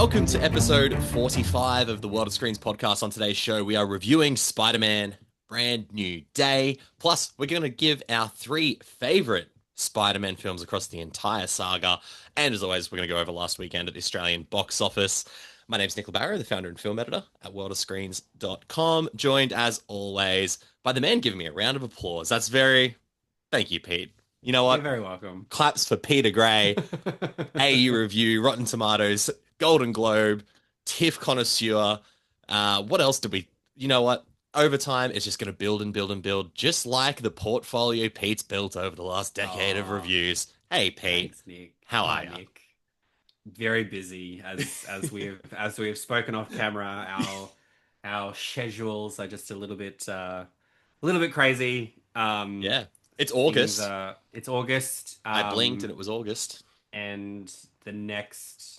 Welcome to episode 45 of the World of Screens podcast. On today's show, we are reviewing Spider-Man Brand New Day. Plus, we're going to give our three favorite Spider-Man films across the entire saga. And as always, we're going to go over last weekend at the Australian box office. My name's Nicola Barrow, the founder and film editor at worldofscreens.com, joined as always by the man giving me a round of applause. Thank you, Pete. You know what? You're very welcome. Claps for Peter Gray, AE Review, Rotten Tomatoes, Golden Globe, TIFF connoisseur. What else did we? You know what? Over time, it's just going to build and build and build, just like the portfolio Pete's built over the last decade of reviews. Hey, Pete. Thanks, Nick. How Hi, are you? Nick. Very busy as we have spoken off camera. Our schedules are just a little bit crazy. Yeah, it's August. It's August. I blinked and it was August. And the next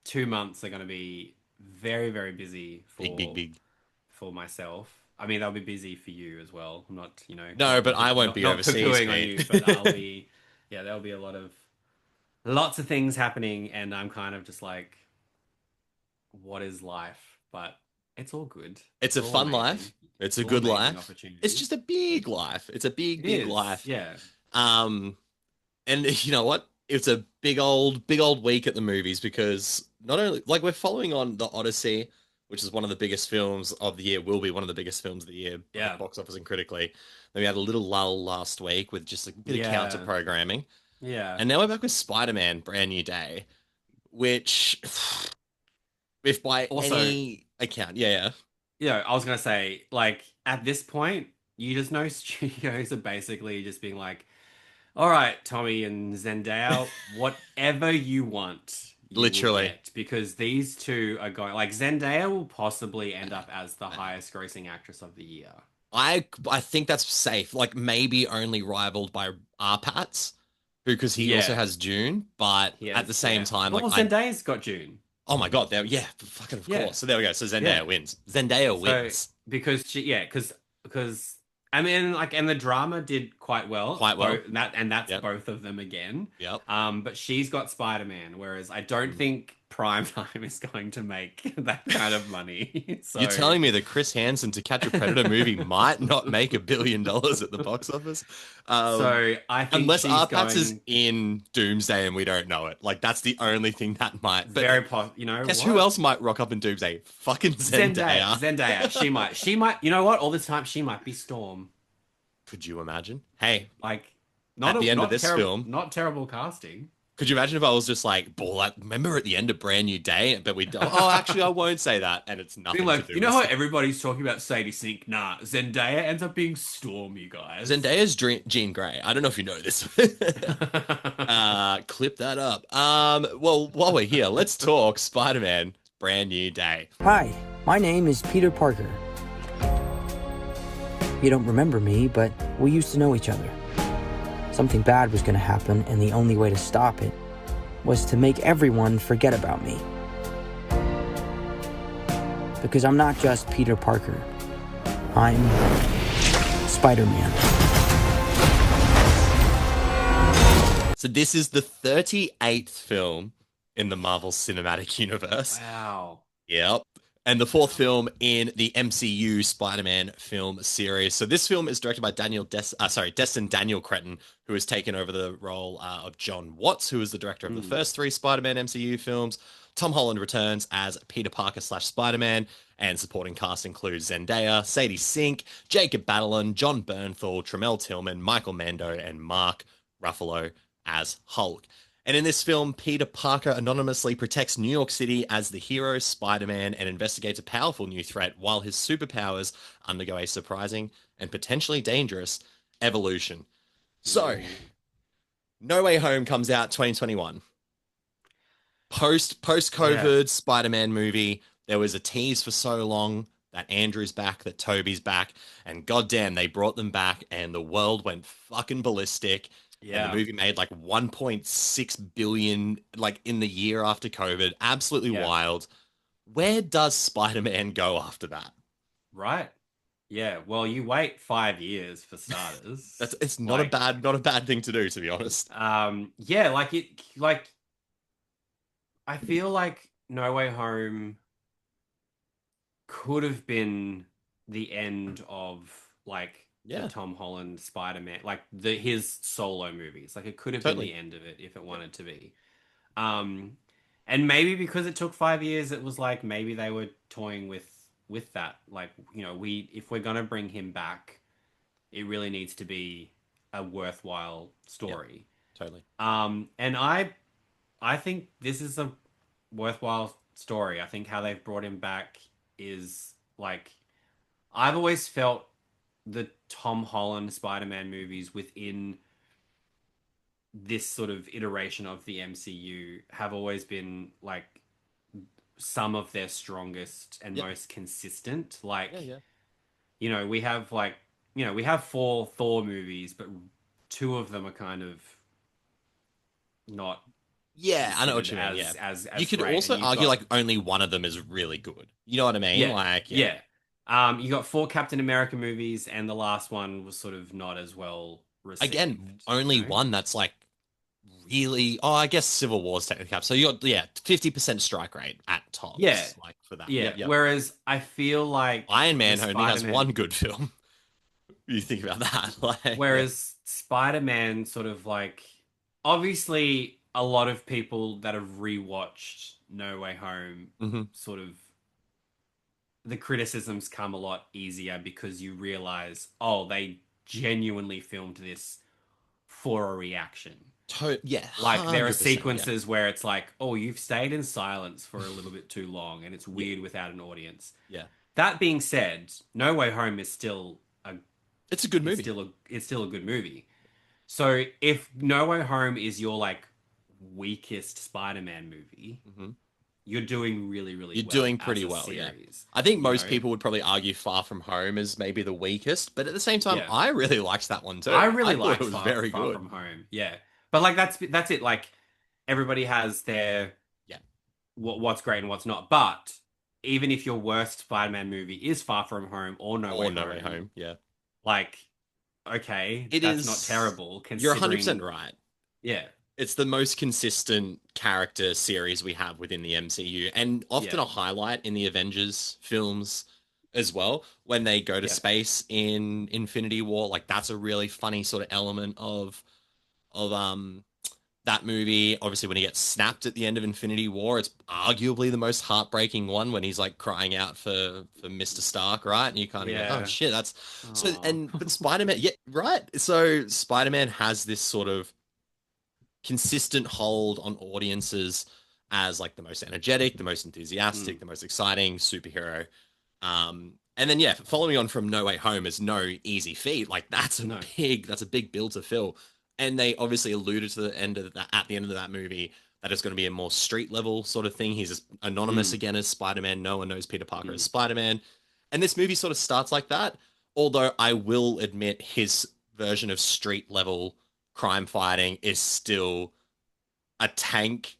2 months are going to be very, very busy Big. for myself. I mean, they'll be busy for you as well. I'm not, No, but I won't be not overseas, poo-pooing on mate. you, but I'll be, yeah, there'll be lots of things happening, and I'm kind of just like, what is life? But it's all good. It's a all fun amazing. life. It's a all good amazing life. opportunities. It's just a big life. It's a It big is, life. yeah. Um, and you know what? It's a big old week at the movies because not only like we're following on the Odyssey, which is one of the biggest films of the year, will be one of the biggest films of the year, Yeah. box office and critically. Then we had a little lull last week with just a bit of Yeah. counter programming, Yeah. and now we're back with Spider-Man: Brand New Day, which, if by Also, any account, yeah. I was gonna say, like, at this point, you just know studios are basically just being like, all right, Tommy and Zendaya, whatever you want, you will Literally. get, because these two are going, like, Zendaya will possibly end up as the highest grossing actress of the year. I think that's safe. Like maybe only rivaled by Arpats, because he also Yeah, has June. But he at has, the same yeah. time, Well, Zendaya's got June. oh my god, there, yeah, fucking of Yeah, course. So there we go. So Zendaya yeah. wins. Zendaya So wins because because I mean, like, and the drama did quite well, quite well. that's Yep, both of them again. yep. But she's got Spider-Man, whereas I don't think Primetime is going to make that kind of money. You're So, telling me that Chris Hansen To Catch a Predator movie might not make $1 billion at the box office? Um, so I think unless she's Arpats is going in Doomsday and we don't know it. Like that's the only thing that might. But you know guess who what? else might rock up in Doomsday? Fucking Zendaya, Zendaya. Zendaya, she might, you know what? All the time she might be Storm. Could you imagine? Hey, Like, at the end of not this terrible, film, not terrible casting. could you imagine if I was just like, "Boy, like, remember at the end of Brand New Day?" But we don't. Oh, actually, I won't say that, and it's Being nothing to like, do you know with how stuff. everybody's talking about Sadie Sink? Nah, Zendaya ends up being Storm, you guys. Zendaya's Jean Grey. I don't know if you know this. Clip that up. Well, while we're here, let's talk Spider-Man: Brand New Day. Hi, my name is Peter Parker. You don't remember me, but we used to know each other. Something bad was going to happen, and the only way to stop it was to make everyone forget about me. Because I'm not just Peter Parker. I'm Spider-Man. So this is the 38th film in the Marvel Cinematic Universe. Wow. Yep. And the fourth film in the MCU Spider-Man film series. So this film is directed by Destin Daniel Cretton, who has taken over the role of John Watts, who was the director of the first three Spider-Man MCU films. Tom Holland returns as Peter Parker / Spider-Man, and supporting cast includes Zendaya, Sadie Sink, Jacob Batalon, John Bernthal, Tremel Tillman, Michael Mando, and Mark Ruffalo as Hulk. And in this film, Peter Parker anonymously protects New York City as the hero Spider-Man and investigates a powerful new threat while his superpowers undergo a surprising and potentially dangerous evolution. So, No Way Home comes out 2021. Post-COVID Yeah. Spider-Man movie. There was a tease for so long that Andrew's back, that Toby's back, and goddamn, they brought them back, and the world went fucking ballistic. And the Yeah. movie made like 1.6 billion like in the year after COVID. Absolutely Yeah. wild. Where does Spider-Man go after that? Right. Yeah. Well, you wait 5 years for starters. It's Like, not a bad thing to do, to be honest. yeah, like it, like I feel like No Way Home could have been the end of like the Yeah, Tom Holland Spider-Man, like his solo movies. Like it could have been totally. the end of it if it Yeah, wanted to be. Um, and maybe because it took 5 years, it was like maybe they were toying with that. Like, we if we're gonna bring him back, it really needs to be a worthwhile yeah, story. totally. And I think this is a worthwhile story. I think how they've brought him back is like I've always felt the Tom Holland Spider-Man movies within this sort of iteration of the MCU have always been like some of their strongest and Yeah, most consistent. yeah, Like, yeah. we have four Thor movies, but two of them are kind of not Yeah, I know what considered you mean. Yeah. You as could great. And also you've argue got like only one of them is really good. You know what I mean? yeah, Like, yeah. yeah. You got four Captain America movies, and the last one was sort of not as well Again, received, only one that's like really. Oh, I guess Civil War's technically up. So you got, yeah, 50% strike rate at Yeah, tops, like for that. yeah. Yep, yep. Whereas I feel like Iron the Man only has Spider-Man, one good film. You think about that, like, yeah. whereas Spider-Man sort of like, obviously a lot of people that have rewatched No Way Home Hmm. sort of the criticisms come a lot easier because you realize, oh, they genuinely filmed this for a reaction. Yeah, Like there are 100%. Yeah, sequences where it's like, oh, you've stayed in silence for a little bit too long and it's yeah, weird without an audience. yeah. That being said, No Way Home is It's a good movie. it's still a good movie. So if No Way Home is your like weakest Spider-Man movie, Hmm. you're doing really, really You're well doing as pretty a well, yeah. series. I think You most know? people would probably argue Far From Home is maybe the weakest, but at the same time, Yeah. I really liked that one I too. I really thought liked it was very Far good. From Home. Yeah. But like that's it. Like everybody has their Yeah. what's great and what's not. But even if your worst Spider-Man movie is Far From Home or No Or Way No Way Home, Home, yeah. like okay, It that's not is. terrible You're 100% considering. right. Yeah, It's the most consistent character series we have within the MCU, and often yeah, a highlight in the Avengers films as well. When they go to yeah, space in Infinity War, like that's a really funny sort of element of that movie. Obviously, when he gets snapped at the end of Infinity War, it's arguably the most heartbreaking one when he's like crying out for Mr. Stark, right? And you kind of go, oh yeah. shit, that's so. Oh, And but Spider-Man, yeah, right. So Spider-Man has this sort of consistent hold on audiences as like the most energetic, the most enthusiastic, mm, the most exciting superhero. And then yeah, following on from No Way Home is no easy feat. Like no, that's a big bill to fill. And they obviously alluded to the end of that at the end of that movie that it's going to be a more street level sort of thing. He's just anonymous mm, again as Spider-Man. No one knows Peter Parker as mm, Spider-Man. And this movie sort of starts like that. Although I will admit his version of street level crime fighting is still a tank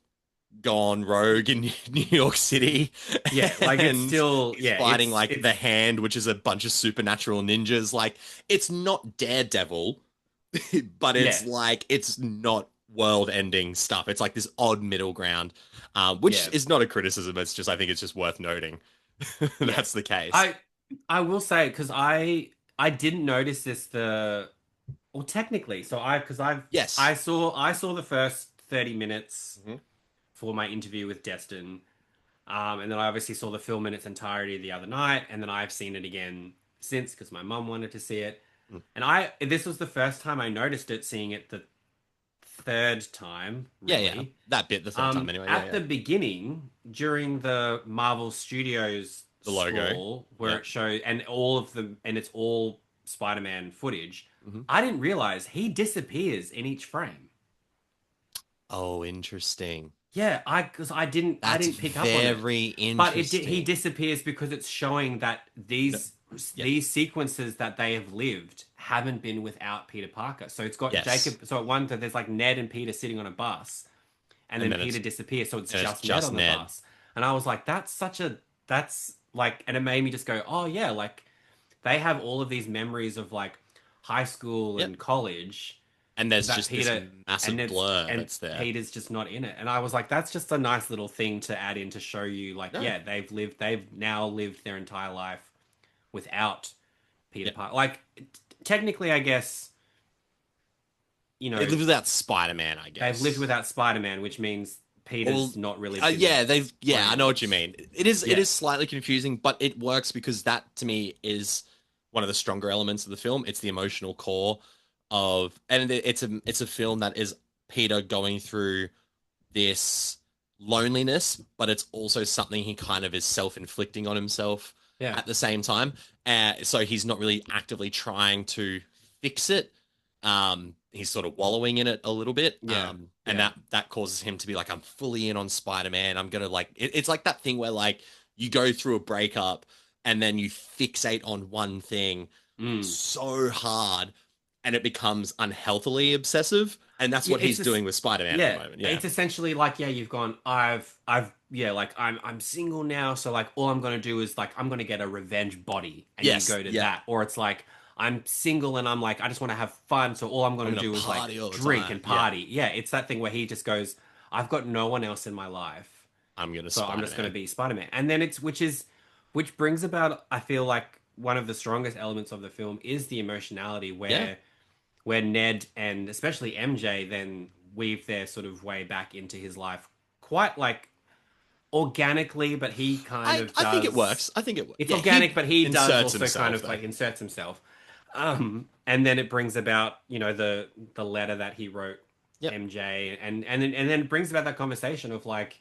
gone rogue in New York City yeah. Like it's and still, he's yeah. fighting like the It's Hand, which is a bunch of supernatural ninjas. Like it's not Daredevil, but yeah, it's like it's not world-ending stuff. It's like this odd middle ground, which yeah, is not a criticism. It's just I think it's just worth noting yeah. that's the case. I I will say because I didn't notice this the well technically so I because Yes. I saw the first 30 minutes Mhm. for my interview with Destin. And then I obviously saw the film in its entirety the other night, and then I've seen it again since because my mum wanted to see it. Mm. And this was the first time I noticed it, seeing it the third time, Yeah, yeah. really. That bit the third time anyway. Yeah, At yeah. the beginning, during the Marvel Studios The logo. scroll, where Yeah. it showed, and all of the, and it's all Spider-Man footage, Hmm. I didn't realize he disappears in each frame. Oh, interesting. Yeah, because I That's didn't pick up on it. very But he interesting. disappears because it's showing that No. Yeah. these sequences that they have lived haven't been without Peter Parker. So it's got Yes. Jacob. So at one there's like Ned and Peter sitting on a bus, and And then then Peter disappears. So it's it's just Ned just on the Ned. bus, and I was like, that's like, and it made me just go, oh yeah, like they have all of these memories of like high school Yep. and college, And there's that just this Peter massive blur and that's there. Peter's just not in it. And I was like, that's just a nice little thing to add in to show you, like, No. yeah, they've now lived their entire life without Peter Yeah. Parker. Like, technically, I guess, you They know, live without Spider-Man, I they've lived guess. without Spider-Man, which means Well, Peter's not really been yeah, they've yeah, I know what you friends. mean. It Yeah, is slightly confusing, but it works because that to me is one of the stronger elements of the film. It's the emotional core of, and it's a film that is Peter going through this loneliness, but it's also something he kind of is self-inflicting on himself yeah, at the same time. So he's not really actively trying to fix it. He's sort of wallowing in it a little bit. yeah, And yeah. that causes him to be like, I'm fully in on Spider-Man. I'm gonna like it's like that thing where like you go through a breakup and then you fixate on one thing Mm. so hard and it becomes unhealthily obsessive. And that's Yeah, what he's doing with Spider-Man at the yeah, moment. Yeah. it's essentially like, yeah, you've gone, yeah, like I'm single now, so like all I'm gonna do is like I'm gonna get a revenge body, and you Yes. go to Yeah. that, or it's like I'm single and I'm like I just want to have fun, so all I'm I'm gonna gonna do is like party all the drink time. and Yeah. party. Yeah, it's that thing where he just goes, I've got no one else in my life, I'm gonna so I'm just gonna Spider-Man. be Spider-Man, and then which brings about, I feel like one of the strongest elements of the film is the emotionality Yeah. where Ned and especially MJ then weave their sort of way back into his life quite like organically, but he kind of I think it does. works. I think it It's yeah, he organic, but he does inserts also kind himself of though. like inserts himself. And then it brings about, the letter that he wrote Yep. MJ, and then it brings about that conversation of like,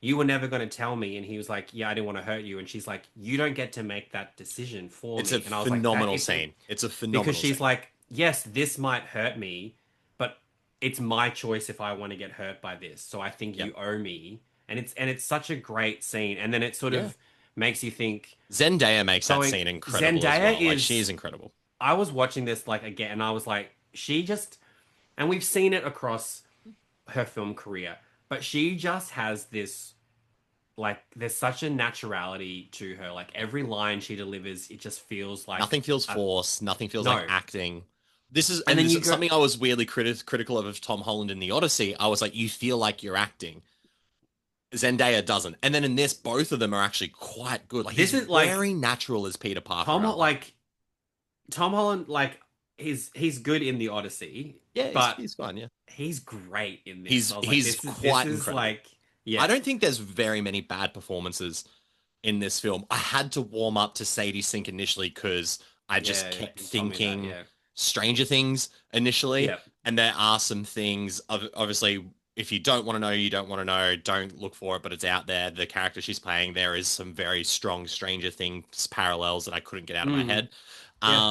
you were never going to tell me, and he was like, yeah, I didn't want to hurt you, and she's like, you don't get to make that decision for It's a me, and I was like, that phenomenal is scene. It's a because phenomenal she's scene. like, yes, this might hurt me, but it's my choice if I want to get hurt by this. So I think Yep. you owe me. And it's such a great scene. And then it sort Yeah. of makes you think, Zendaya makes that going scene incredible as Zendaya well. Like she's is incredible. I was watching this like again and I was like, she just and we've seen it across her film career, but she just has this like there's such a naturality to her. Like every line she delivers, it just feels like Nothing feels a forced. Nothing feels like no. acting. This is And and then this you is go something I was weirdly critical of Tom Holland in the Odyssey. I was like, you feel like you're acting. Zendaya doesn't. And then in this, both of them are actually quite good. Like he's this is like very natural as Peter Parker. Tom I like. like Tom Holland, like he's good in the Odyssey, Yeah, but he's fine. Yeah, he's great in this. he's I was like, he's this quite is incredible. like, yeah, I don't think there's very many bad performances in this film. I had to warm up to Sadie Sink initially because I just yeah, yeah. kept You told me that, thinking yeah, Stranger Things initially, yeah, and there are some things. Obviously, if you don't want to know, you don't want to know. Don't look for it, but it's out there. The character she's playing, there is some very strong Stranger Things parallels that I couldn't get out of my mm, head. yeah,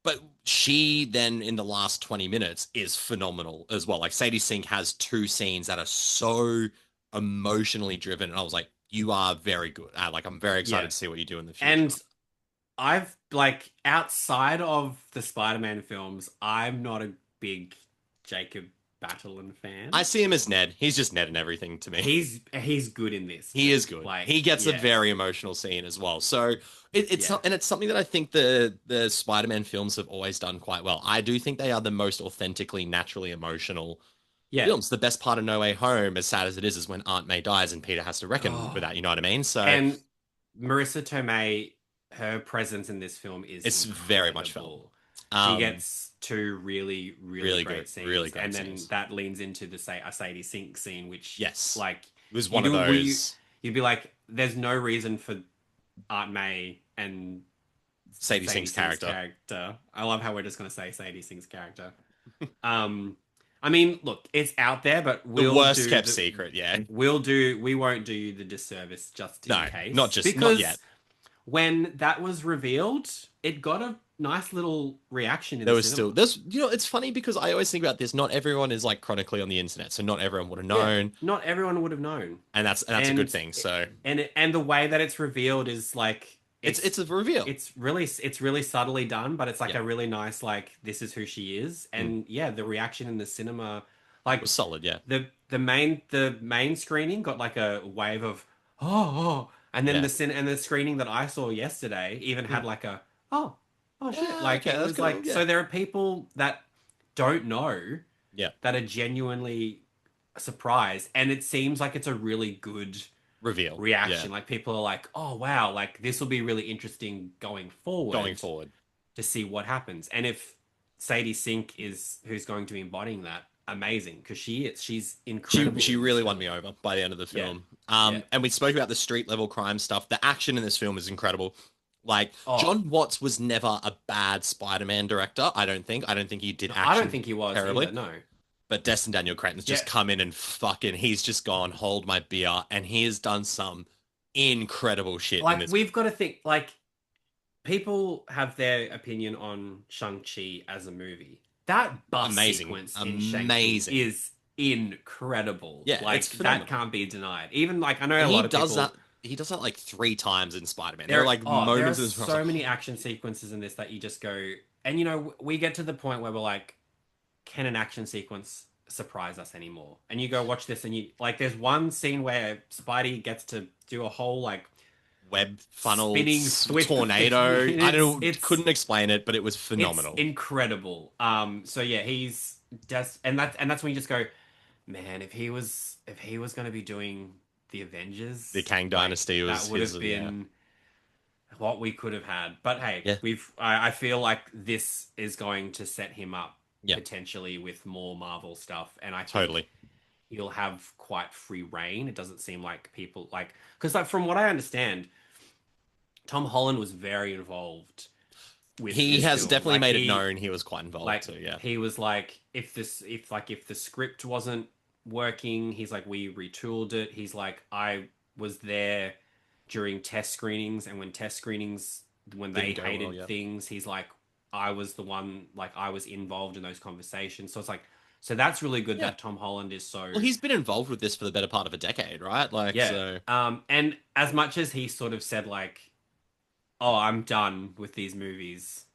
But she then in the last 20 minutes is phenomenal as well. Like Sadie Sink has two scenes that are so emotionally driven, and I was like, "You are very good." Like I'm very excited yeah. to see what you do in the future. And I've like outside of the Spider-Man films, I'm not a big Jacob Batalon I fan. see him as Ned. He's just Ned and everything to me. He's good in this He is too. good. Like, He gets a yeah, very emotional scene as well. So yeah, it's something that I think the Spider-Man films have always done quite well. I do think they are the most authentically, naturally emotional yeah. films. The best part of No Way Home, as sad as it is when Aunt May dies and Peter has to reckon with Oh, that. You know what I mean? So and Marissa Tomei, her presence in this film is it's very much felt. incredible. She Um, gets two really, really really great good, scenes, really great and then scenes. that leans into the say a Sadie Sink scene, which Yes, like it was you one of do, those you'd be like, there's no reason for Aunt May and Sadie Sadie Sink's Sink's character. character. I love how we're just gonna say Sadie Sink's character. Um, I mean, look, it's out there, but The worst kept secret, yeah. we won't do you the disservice just in No, case, not because yet. when that was revealed, it got a nice little reaction in There the was still cinema. there's it's funny because I always think about this. Not everyone is like chronically on the internet, so not everyone would have Yeah, known, not everyone would have known, and that's a good and thing. So and the way that it's revealed is like it's a reveal. it's really subtly done, but it's like Yeah, a really nice like this is who she is, mm. and yeah, the reaction in the cinema, It like was solid. Yeah, the main screening got like a wave of and then yeah. the screening that I saw yesterday even Mm. had like a oh shit, Ah, like okay, it that's was cool. like, Yeah, so there are people that don't know Yeah. that are genuinely surprised, and it seems like it's a really good Reveal. Yeah. reaction. Like people are like, "Oh wow, like this will be really interesting going Going forward forward. to see what happens." And if Sadie Sink is who's going to be embodying that, amazing, because she's incredible She in this really won film. me over by the end of the Yeah, film. yeah. And we spoke about the street level crime stuff. The action in this film is incredible. Like Oh, John Watts was never a bad Spider-Man director. I don't think. I don't think he did no, I don't action think he was either. terribly. No. But Destin Daniel Cretton's Yeah, just come in and fucking. He's just gone. Hold my beer, and he has done some incredible shit in like this. we've got to think like people have their opinion on Shang-Chi as a movie. That bus Amazing, sequence in Shang-Chi amazing. is incredible. Yeah, it's Like that phenomenal. can't be denied. Even like I know And a he lot of does that. people He does that like 3 times in Spider-Man. There are like there are moments in this where I was so like, many oh, action sequences in this that you just go and we get to the point where we're like, can an action sequence surprise us anymore? And you go watch this and you like there's one scene where Spidey gets to do a whole like web funnel spinning swift tornado. I don't it's couldn't explain it, but it was it's phenomenal. incredible. So yeah, he's just and that's when you just go, man, if he was going to be doing the The Avengers, Kang like Dynasty that was would his, have yeah, been what we could have had. But hey, yeah, I feel like this is going to set him up yeah, potentially with more Marvel stuff, and I think totally. he'll have quite free reign. It doesn't seem like people like because like from what I understand, Tom Holland was very involved with He this has film. definitely made it known he was quite involved Like too. Yeah, he was like if the script wasn't working, he's like we retooled it. He's like I was there during test screenings, and when test screenings when they didn't go well. hated Yeah, things, he's like I was the one, like I was involved in those conversations. So it's like so that's really good yeah. that Tom Holland is so Well, he's been involved with this for the better part of a decade, right? Like, yeah. so And as much as he sort of said like, "Oh, I'm done with these movies,"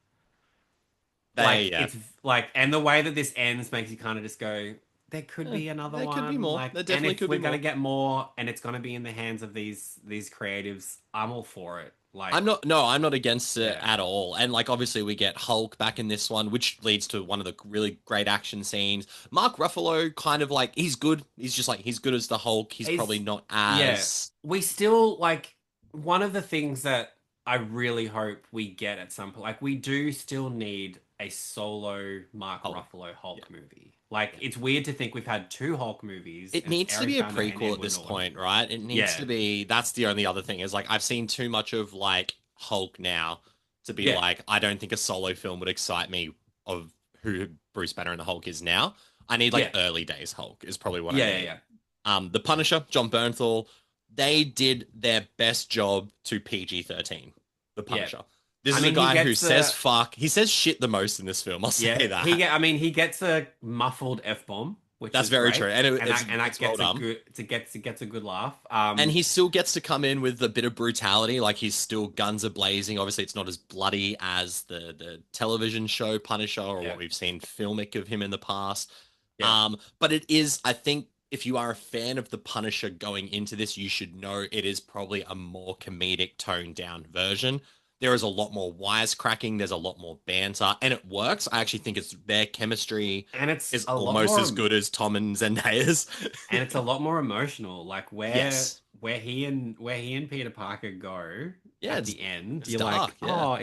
they, like yeah, it's like, and the way that this ends makes you kind of just go, there could eh, be another there could be one. more. Like, There and definitely if could be we're gonna more. get more, and it's gonna be in the hands of these creatives, I'm all for it. Like, I'm not against it yeah, at all. And like obviously we get Hulk back in this one, which leads to one of the really great action scenes. Mark Ruffalo kind of like he's good. He's just like he's good as the Hulk. He's probably is not yeah. as We still like one of the things that I really hope we get at some point. Like, we do still need a solo Mark Hulk. Ruffalo Yeah, Hulk movie. Like, yeah. it's weird to think we've had two Hulk movies, It and it's needs to Eric be a Bana and prequel at Edward this Norton. point, right? It needs Yeah, to be. That's the only other thing is like I've seen too much of like Hulk now to be yeah, like I don't think a solo film would excite me of who Bruce Banner and the Hulk is now. I need like yeah, early days Hulk is probably what I yeah, yeah, need. yeah. The Punisher, John Bernthal, they did their best job to PG-13. The Yeah. Punisher. This I is a mean, he guy who gets says a fuck. He says shit the most in this film. I'll say yeah. that. I mean, he gets a muffled F bomb, which That's is very great, true, and and that it's well gets a done. good it gets a good laugh. And he still gets to come in with a bit of brutality, like he's still guns are blazing. Obviously, it's not as bloody as the television show Punisher or Yeah, what we've seen filmic of him in the past. yeah. But it is, I think, if you are a fan of the Punisher going into this, you should know it is probably a more comedic, toned down version. There is a lot more wisecracking. There's a lot more banter, and it works. I actually think it's their chemistry And it's is a lot almost as more good as Tom and Zendaya's. and it's a lot more emotional. Like Yes. where he and Peter Parker go Yeah, at the end, it's you're like, dark. Yeah. oh,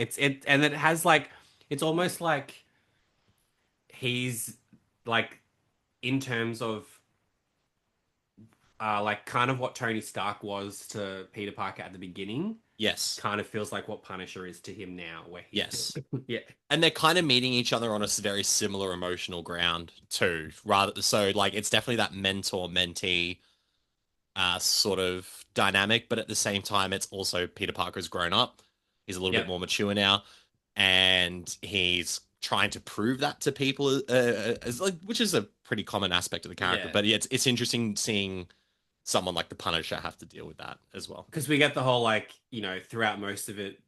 and it has like it's almost like he's like in terms of like kind of what Tony Stark was to Peter Parker at the beginning, Yes. kind of feels like what Punisher is to him now, where he Yes. yeah, And they're kind of meeting each other on a very similar emotional ground too. Rather, so like it's definitely that mentor mentee sort of dynamic, but at the same time, it's also Peter Parker's grown up. He's a little bit yep, more mature now, and he's trying to prove that to people, as like which is a pretty common aspect of the character. yeah. But yeah, it's interesting seeing someone like the Punisher have to deal with that as well. Because we get the whole like throughout most of it,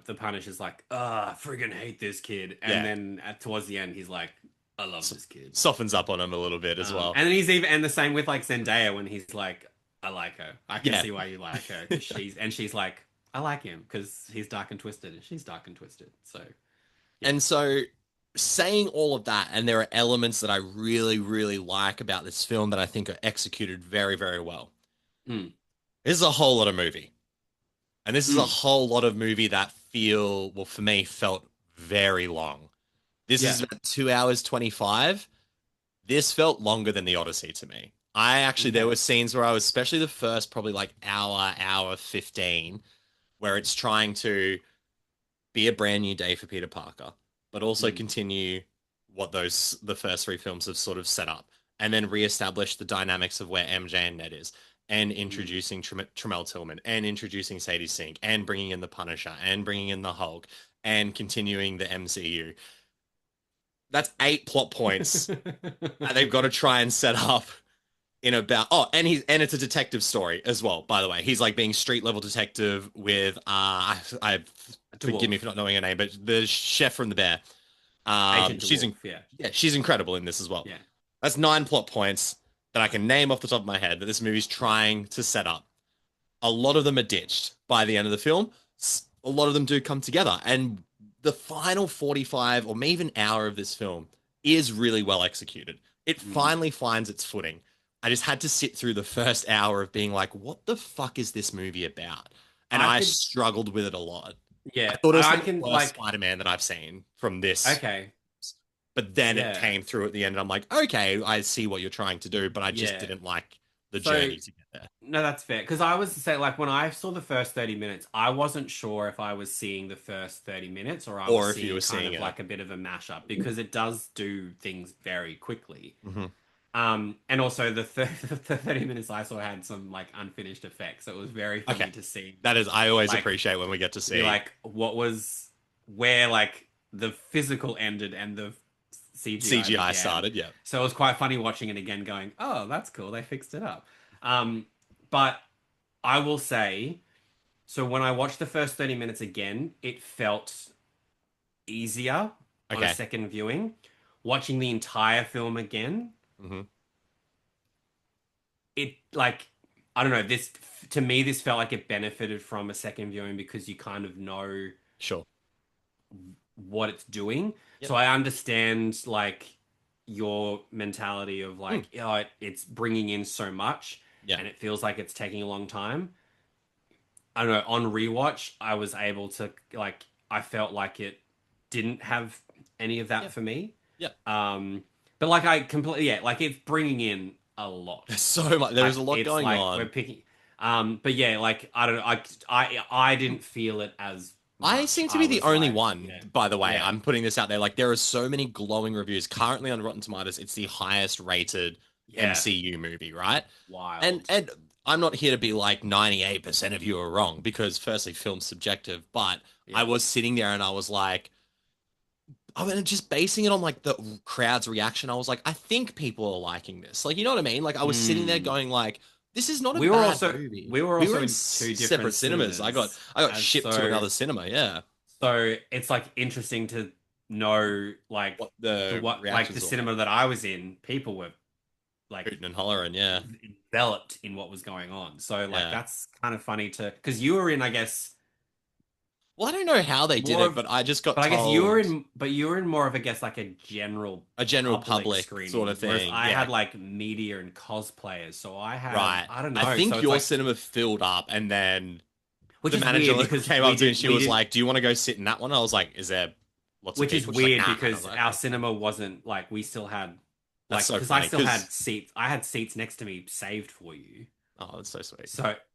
the Punisher's like, I friggin' hate this kid, and Yeah, then towards the end, he's like, I love this kid. softens up on him a little bit as well. And then he's even and the same with like Zendaya when he's like, I like her. I can Yeah. see why you like her. 'Cause she's like, I like him because he's dark and twisted, and she's dark and twisted. So yeah. And so saying all of that, and there are elements that I really, really like about this film that I think are executed very, very well. Mm, This is a whole lot of movie. And this is a mm, whole lot of movie that well, for me, felt very long. This is yeah. about 2 hours 25. This felt longer than the Odyssey to me. There Okay. were scenes where I was, especially the first probably like hour 15, where it's trying to be a brand new day for Peter Parker, but also Mm, continue what the first three films have sort of set up, and then reestablish the dynamics of where MJ and Ned is, and mm. introducing Tremel Tillman, and introducing Sadie Sink, and bringing in the Punisher, and bringing in the Hulk, and continuing the MCU. That's 8 plot points that they've got to try and set up in about and it's a detective story as well, by the way. He's like being street level detective with I forgive me Dwarf. for not knowing her name, but the chef from the bear. Agent She's Dwarf, yeah. yeah, she's incredible in this as well. Yeah. That's 9 plot points that I can name off the top of my head that this movie's trying to set up. A lot of them are ditched by the end of the film. A lot of them do come together, and the final 45 or maybe even hour of this film is really well executed. It Mm. finally finds its footing. I just had to sit through the first hour of being like, what the fuck is this movie about? And I I could, struggled with it a lot. I yeah, thought it was I some of the can worst like, Spider-Man that I've seen from this, okay, but then it yeah, came through at the end, and I'm like, okay, I see what you're trying to do, but I just yeah. didn't like the So journey to get there. no, that's fair. Because I was to say, like, when I saw the first 30 minutes, I wasn't sure if I was seeing the first 30 minutes or I was Or if you were seeing kind seeing of it. like a bit of a mashup because it does do things very quickly. Mhm. And also the 30 minutes I saw had some like unfinished effects. So it was very Okay. funny to see, That is, I always like, appreciate when we get to to be see like, where like the physical ended and the CGI CGI began. started. Yeah. So it was quite funny watching it again, going, "Oh, that's cool. They fixed it up." But I will say, so when I watched the first 30 minutes again, it felt easier on a Okay. second viewing. Watching the entire film again, Hmm. it like I don't know, this to me this felt like it benefited from a second viewing because you kind of know Sure. what it's doing. Yep. So I understand like your mentality of Mm. like, oh, it's bringing in so much Yeah. and it feels like it's taking a long time. I don't know, on rewatch, I was able to like I felt like it didn't have any of that Yep. for me. Yep. But like I completely yeah, like it's bringing in a lot. There's so much. There's Like a lot it's going like we're on. picking but yeah, like I don't know, I didn't feel it as I much. seem to I be the was only like, one, yeah. by the way. Yeah. I'm putting this out there. Like, there are so many glowing reviews currently on Rotten Tomatoes. It's the highest rated Yeah. MCU movie, right? And Wild. and I'm not here to be like 98% of you are wrong because firstly, film's subjective, but I Yeah. was sitting there and I was like, I mean, just basing it on like the crowd's reaction, I was like, I think people are liking this. Like, you know what I mean? Like, I was sitting there Hmm. going like, this is not a We were bad also movie. we were We were also in in two separate different cinemas. cinemas. I got As shipped to so another cinema. Yeah. so it's like interesting to know like What the what like the reactions were like. cinema that I was in, people were like Hooting and hollering, yeah. enveloped in what was going on. So like Yeah. that's kind of funny to because you were in, I guess, Well, I don't know how they did more it, of but I just got but I guess you were told in but you were in more of I guess like a general a general public public sort screening, of whereas thing. I Yeah. had like media and cosplayers. So I had Right. I don't I know. So think it's your like cinema filled up and then which the is manager weird because came up to me and she we was did like, "Do you want to go sit in that one?" I was like, "Is there lots of which is people?" She's like, weird "Nah." And I was because like, our "Okay." cinema wasn't like we still had That's like so because I funny still had because seats. I had seats next to me saved for you. oh, that's so sweet.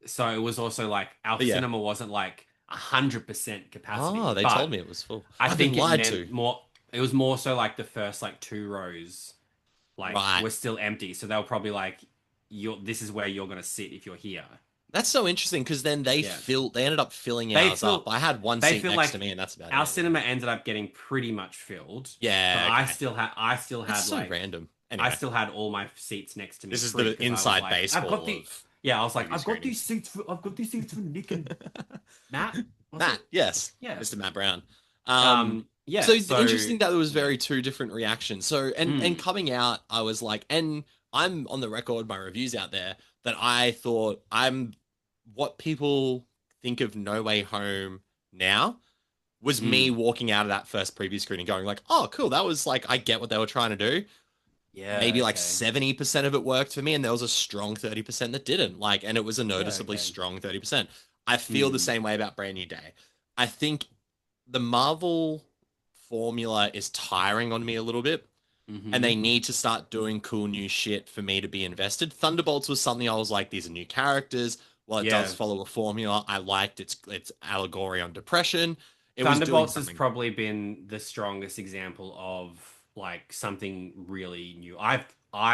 So it was also like our But yeah. cinema wasn't like 100% Oh, capacity, they but told me it was full. I I've been think it lied meant to. more. It was more so like the first like two rows like Right. were still empty, so they were probably like, "You're this is where you're gonna sit if you're here." That's so interesting because then Yeah, they ended up filling they ours up. feel I had one they seat feel next to like me and that's about our it. Yeah. cinema ended up getting pretty much filled, but Yeah, okay. I still That's had so like random. I Anyway, still had all my seats next to me this is free the because I was inside like, I've got baseball the of yeah, I was like, movie screenings. I've got these seats for Nick and Matt. Was Matt, it? yes, Yeah. Mr. Matt Brown. So Yeah. So interesting that there was yeah. very two different reactions. So and Mm, coming out, I was like, and I'm on the record, my reviews out there that I thought I'm what people think of No Way Home now. was me walking out of that first preview screen and going like, oh, cool. That was like, I get what they were trying to do. Maybe Yeah, like okay. 70% of it worked for me, and there was a strong 30% that didn't. Like, and it was a Yeah, noticeably okay. strong 30%. I feel the Mm. same way about Brand New Day. I think the Marvel formula is tiring on me a little bit, and Mm-hmm. they need to start doing cool new shit for me to be invested. Thunderbolts was something I was like, these are new characters. Well, it does Yeah. follow a formula. I liked its allegory on depression. It was doing Thunderbolts has something. probably been the strongest example of like something really new. I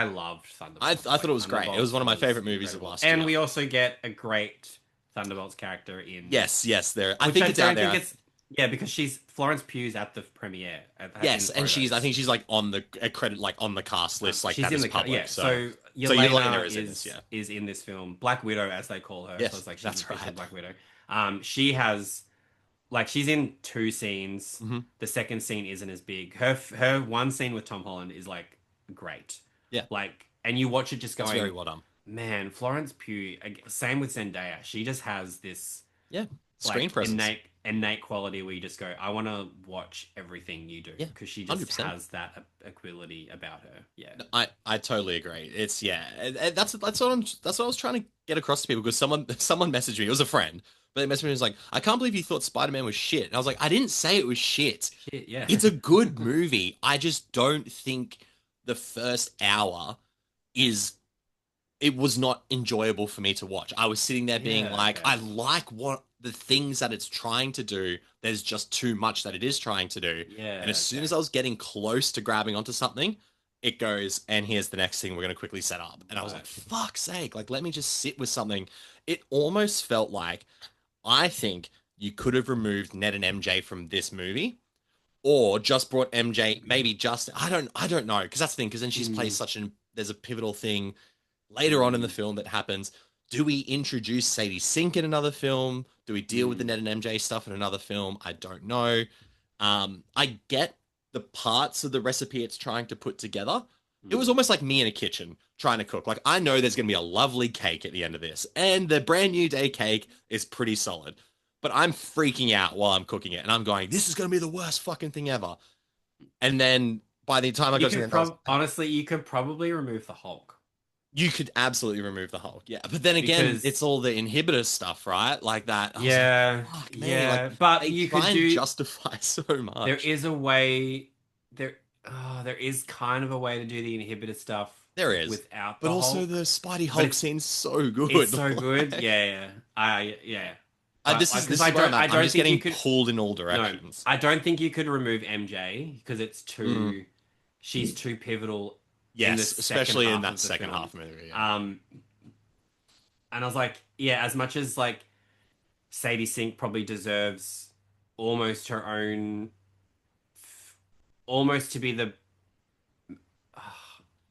loved I Thunderbolts. thought Like it was great. It was Thunderbolts one of my was favorite movies of incredible. last And year. we also get a great Thunderbolts character in Yes, there. I which think I it's out don't think there. it's yeah, because she's Florence Pugh's at the premiere in Yes, and I photos. think she's like on the a credit, like on the cast list, like She's that in is the public. yeah. So So Yelena Yelena is in this, yeah. is in this film, Black Widow as they call her. So Yes, it's like she's that's officially right. Black Widow. She has like she's in two scenes. Hmm. The second scene isn't as big. Her one scene with Tom Holland is like great. Yeah, Like, and you watch it just it's very going, well done. man, Florence Pugh. Same with Zendaya. She just has this Yeah, screen like presence. innate quality where you just go, I want to watch everything you do Yeah, because she just 100%. has that ability about her. Yeah. I totally agree. It's yeah, and that's what I was trying to get across to people because someone messaged me. It was a friend, but they messaged me and was like, I can't believe you thought Spider-Man was shit. And I was like, I didn't say it was shit. Shit, yeah. It's a good movie. I just don't think the first hour is it was not enjoyable for me to watch. I was sitting there being Yeah, like, okay. I like what the things that it's trying to do. There's just too much that it is trying to do. And Yeah, as soon okay. as I was getting close to grabbing onto something, it goes, and here's the next thing we're going to quickly set up. And I was like, Right. fuck's sake, like, let me just sit with something. It almost felt like I think you could have removed Ned and MJ from this movie or just brought MJ, maybe just, I don't know. Cause that's the thing. Cause then she's plays Mm, such there's a pivotal thing later on in the mm, film that happens. Do we introduce Sadie Sink in another film? Do we deal with the mm, Ned and MJ stuff in another film? I don't know. I get the parts of the recipe it's trying to put together. It was mm. almost like me in a kitchen trying to cook. Like, I know there's going to be a lovely cake at the end of this, and the brand new day cake is pretty solid. But I'm freaking out while I'm cooking it, and I'm going, this is going to be the worst fucking thing ever. And then by the time I You got to the could end, I was, honestly, you could probably remove the Hulk you could absolutely remove the Hulk. Yeah. But then again, because it's all the inhibitor stuff, right? Like that. I was like, yeah, fuck me. Like yeah, but they you try could and do. justify so There much. is a way. There, there is kind of a way to do the inhibitor stuff There is. without But the also the Hulk, Spidey but Hulk scene's so it's good. so good. Like, Yeah, yeah, yeah. But this like, is because this is where I'm I at. I'm don't just think you getting could. pulled in all No, directions. I don't think you could remove MJ because it's Mm. too. She's too pivotal in the Yes, second especially in half that of the second film. half movie. Yeah. And I was like, yeah, as much as like Sadie Sink probably deserves almost her own, almost to be the,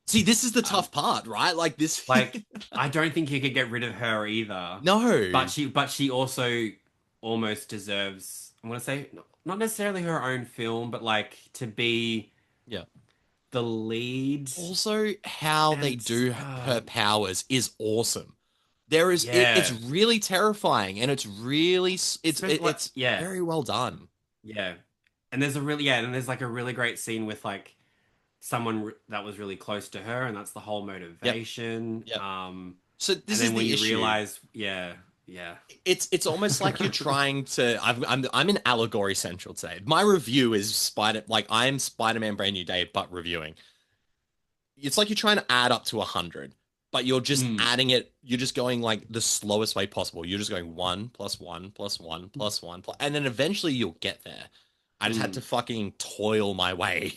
See, this is the um, tough part, right? Like this. like I don't think you could get rid of her either. No. But she also almost deserves. I'm gonna say not necessarily her own film, but like to be Yeah. the lead. Also, how they And do her powers is awesome. There is it's yeah, really terrifying, and it's really like, it's yeah, very well done. yeah. And there's a really and there's like a really great scene with like someone that was really close to her, and that's the whole Yep. motivation. Yep. So And this is then when the you issue. realize, yeah, yeah, It's almost like you're trying to. I'm in allegory central today. My review is I'm Spider-Man Brand New Day, but reviewing. It's like you're trying to add up to 100, but you're just mm, adding it. You're just going like the slowest way possible. You're just going one plus one plus one plus one, and then eventually you'll get there. I just had to mm, fucking toil my way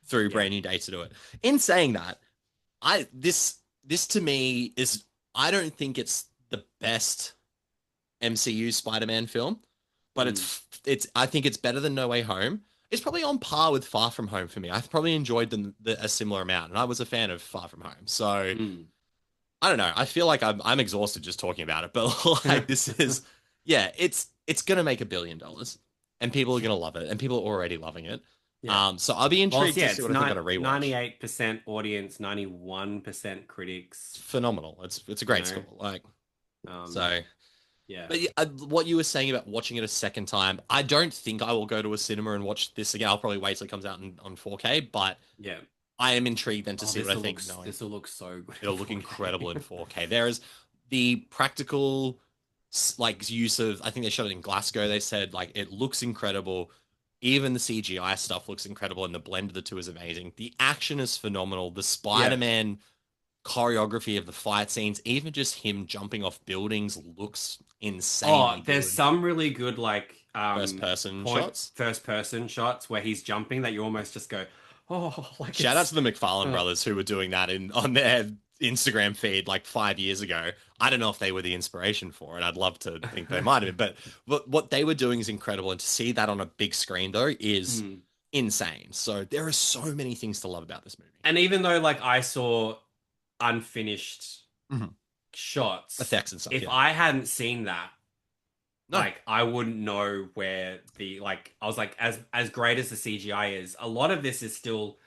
through yeah, Brand New Day to do it. In saying that, I this to me is I don't think it's the best MCU Spider-Man film, but mm, it's I think it's better than No Way Home. It's probably on par with Far From Home for me. I probably enjoyed a similar amount, and I was a fan of Far From Home. So mm. I don't know. I feel like I'm exhausted just talking about it, but like this is yeah, it's gonna make $1 billion, and people are gonna love it, and people are already loving it. Yeah. So I'll be Well, intrigued yeah, to see it's what I think on a rewatch. 98% audience, 91% It's critics. phenomenal. It's a You great know, score. Like um, so. Yeah. But what you were saying about watching it a second time, I don't think I will go to a cinema and watch this again. I'll probably wait till it comes out on 4K, but Yeah. I am intrigued then to Oh, see what I think. Knowing this will look so good in it'll look 4K. incredible in 4K. There is the practical like use of, I think they shot it in Glasgow. They said like it looks incredible. Even the CGI stuff looks incredible, and the blend of the two is amazing. The action is phenomenal. The Yeah. Spider-Man choreography of the fight scenes, even just him jumping off buildings, looks Oh, insanely there's good. some really good First person point shots. first person shots where he's jumping that you almost just go, oh, like Shout out it's to the McFarlane uh, brothers who were doing that in on their Instagram feed like 5 years ago. I don't know if they were the inspiration for it. I'd love to think they might have been, but what they were doing is incredible. And to see that on a big screen though is mm. insane. So there are so many things to love about this movie. And even though like I saw unfinished Mhm. shots, Effects and stuff. if Yeah. I hadn't seen that, No. like I wouldn't know where the like I was like as great as the CGI is, a lot of this is still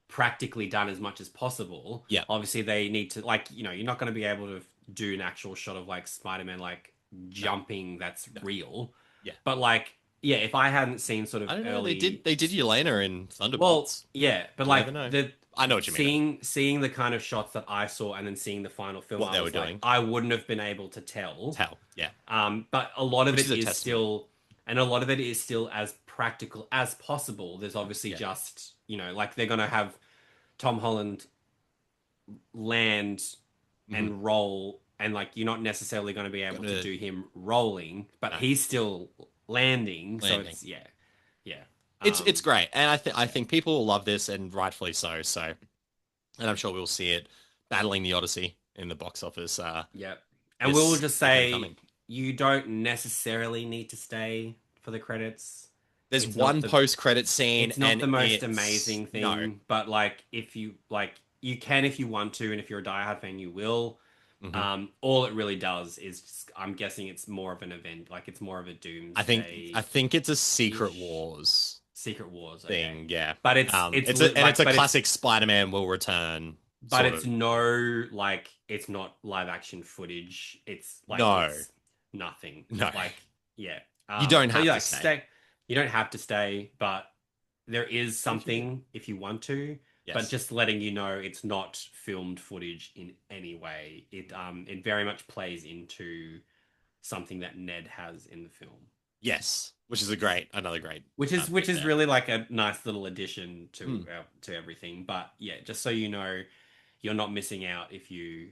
practically done as much as possible. Yeah. Obviously they need to like, you're not going to be able to do an actual shot of like Spider-Man like jumping that's No. real. Yeah. But like yeah, if I hadn't seen sort of I don't know. early They did Yelena in well, Thunderbolts. yeah, but You like never know. the I know what you mean. seeing the kind of shots that I saw and then seeing the final film, What I they were was like, doing. I wouldn't have been able to tell. Tell. Yeah. But a lot of Which it is a is testament. still, and a lot of it is still as practical as possible. There's obviously Yeah. just, like they're gonna have Tom Holland land and roll, and like you're not necessarily going to be able to do him rolling, but No. he's still landing. So Landing. it's yeah. It's great, and I think people will love this, and rightfully so. So, and I'm sure we'll see it battling the Odyssey in the box office. Yeah. And this we'll just weekend say coming. you don't necessarily need to stay for the credits. There's It's not one the- post-credit scene, It's not and the most it's amazing thing, no. but like if you like, you can if you want to, and if you're a diehard fan, you will. Mhm. All it really does is just, I'm guessing it's more of an event, like it's more of a doomsday. I think it's a Secret Wars Secret Wars thing, okay. yeah. But it's it's a classic Spider-Man will return. but sort it's of. no like it's not live action footage. It's like No. it's nothing. No. Like yeah. You don't have so, to like, stay. You don't have to stay, but there is something if you want to. Yes. But just letting you know, it's not filmed footage in any way. It very much plays into something that Ned has in the film. Yes, which is another great, Which is there. really like a nice little addition to everything. But yeah, just so you know, you're not missing out if you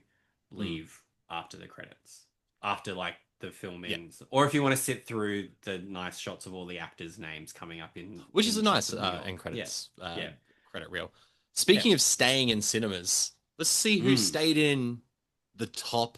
leave after the credits, after like the film ends, or if you want to sit through the nice shots of all the actors' names coming up which is a nice shots of New York. end credits Yeah. credit reel. Speaking of staying in cinemas, let's see who stayed in the top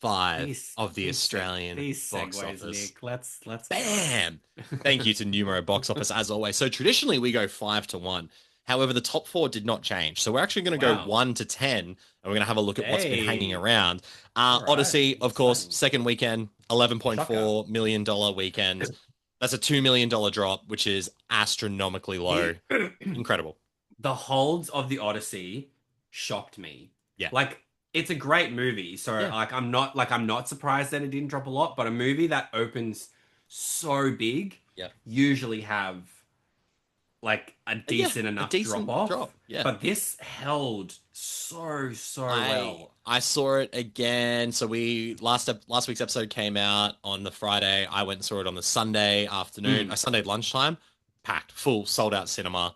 5 of the Australian these box segues, office. Nick. Let's Bam! Thank you to Numero Box Office as always. So traditionally we go 5-1. However, the top 4 did not change. So we're actually going to go 1-10, and we're going to have a look at what's been hanging around. Odyssey, of course, second weekend, $11.4 million weekend. That's a $2 million drop, which is astronomically low. Incredible. The holds of the Odyssey shocked me. Yeah. Like it's a great movie. So I'm not surprised that it didn't drop a lot, but a movie that opens so big usually have like a decent enough drop off. Yeah. But this held so well. I saw it again. So last week's episode came out on the Friday. I went and saw it on the Sunday afternoon, Sunday lunchtime, packed, full, sold out cinema.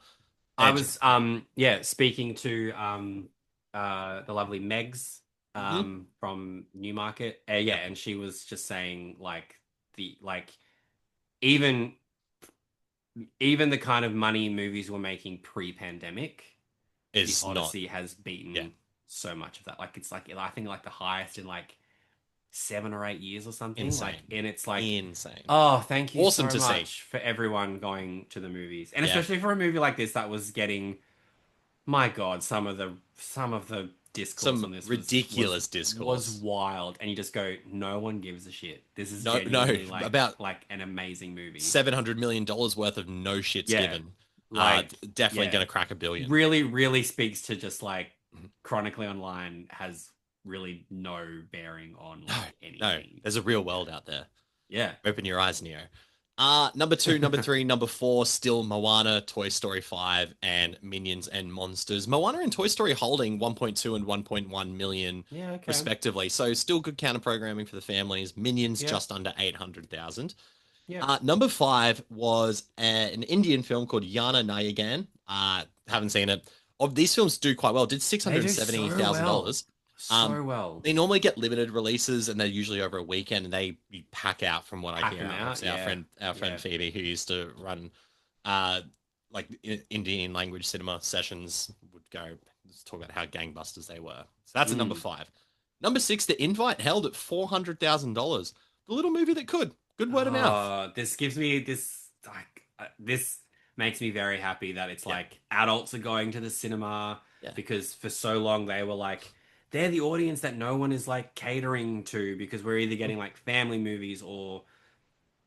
I was speaking to the lovely Megs from Newmarket. And she was just saying even the kind of money movies were making pre-pandemic, is the Odyssey has beaten so much of that. Like it's like I think like the highest in like 7 or 8 years or something. Insane. Like, and it's like insane. Oh, thank you Awesome so to much see. for everyone going to the movies, and especially for a movie like this that was getting, my God, some of the discourse on this ridiculous discourse was wild, and you just go, no one gives a shit. This is about like an amazing movie. $700 million worth of no shits given. Definitely going to crack $1 billion. Really, really speaks to just like Chronically Online has really no bearing on No, like no. anything. There's a real world out there. Yeah. Open your eyes, Neo. Number two, number three, number four, still Moana, Toy Story 5, and Minions and Monsters. Moana and Toy Story holding 1.2 and 1.1 million Yeah, okay. respectively. So still good counter programming for the families. Minions Yeah. just under 800,000. Yeah. Number five was an Indian film called Yana Nayagan. Haven't seen it. Of these films do quite well. Did They do so well. $670,000. So well. They normally get limited releases, and they're usually over a weekend. And you pack out, from what I Pack hear. them out, Obviously, yeah. our friend Yeah. Phoebe, who used to run, uh, like Indian language cinema sessions, would go talk about how gangbusters they were. So that's a number five. Number six, The Invite, held at $400,000. The little movie that could. Good word of mouth. This gives me this like this makes me very happy that it's Yeah. like adults are going to the cinema Yeah. because for so long they were like they're the audience that no one is like catering to because we're either getting like family movies or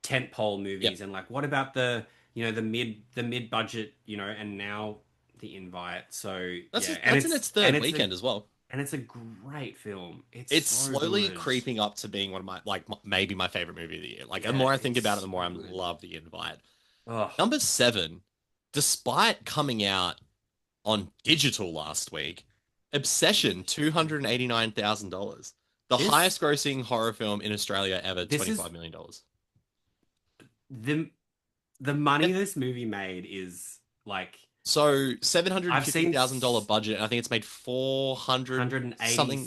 tentpole movies and like what about the the mid budget and now The Invite. So That's yeah, that's in its third weekend as well. and it's a great film. It's So slowly good. creeping up to being one of my maybe my favorite movie of the year. Like the Yeah, more I think it's about it, the more I so good. love The Invite. Oh, Number seven, despite coming out on digital last week, Obsession, $289,000. The This- highest grossing horror film in Australia ever, This is- $25 million. the money this movie made is like So $750,000 seen- budget, and I think it's made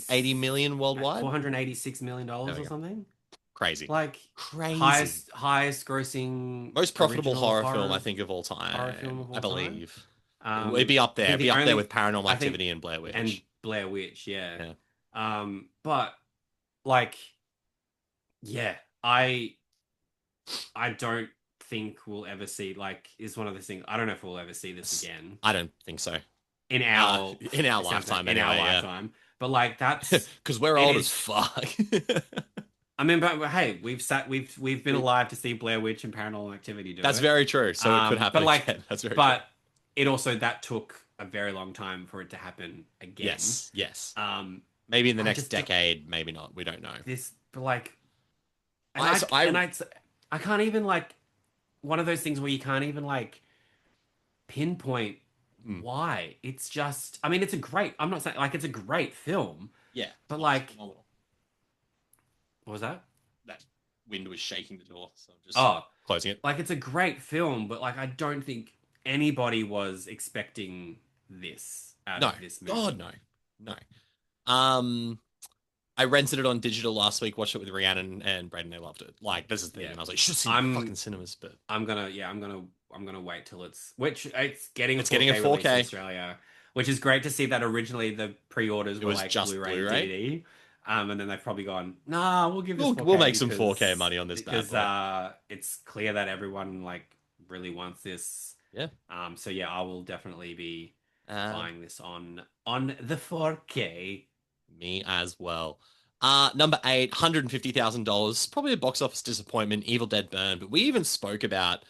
80 million worldwide. $486 million There we or go. something. Crazy. Like Crazy. highest grossing Most profitable original horror film, I think, of all horror film time. of all I believe. time. It'd be up I there. think It'd be the up there only- with Paranormal I think- Activity and Blair Witch. and Blair Witch, yeah. Yeah. But like, yeah, I don't think we'll ever see like is one of those things. I don't know if we'll ever see this again I don't think so. in our lifetime. in our Anyway, yeah. lifetime. But like that's Because we're It old is- as fuck. I mean, but hey, we've been alive to see Blair Witch and Paranormal Activity do That's it. very true. So it could happen but like, again. That's very but it also that took a very long time for it to happen true. again. Yes. Um, Maybe in the I next just don't- decade, maybe not. We don't know. this, but like, I I can't even like one of those things where you can't even like pinpoint why. It's just, I mean, it's a great. I'm not saying like it's a great film, Yeah. but like, Phenomenal. what was that? That wind was shaking the door, so I'm just Oh, closing it. like it's a great film, but like I don't think anybody was expecting this out No. of this movie. God, no. I rented it on digital last week, watched it with Rhiannon and Braden. They loved it. Like, this is the thing. Yeah. And I was like, should see it in fucking cinemas, but I'm gonna wait till it's getting a 4K getting a release 4K. in Australia, which is great to see that originally the pre-orders were was like just Blu-ray, Blu-ray? DVD, and then they've probably gone, nah, we'll give this We'll 4K make some because- 4K money on this bad because boy. it's clear that everyone like really wants this. Yeah. So yeah, I will definitely be buying this on the 4K. Me as well. Number eight, $150,000. Probably a box office disappointment. Evil Dead Burn. But we even spoke about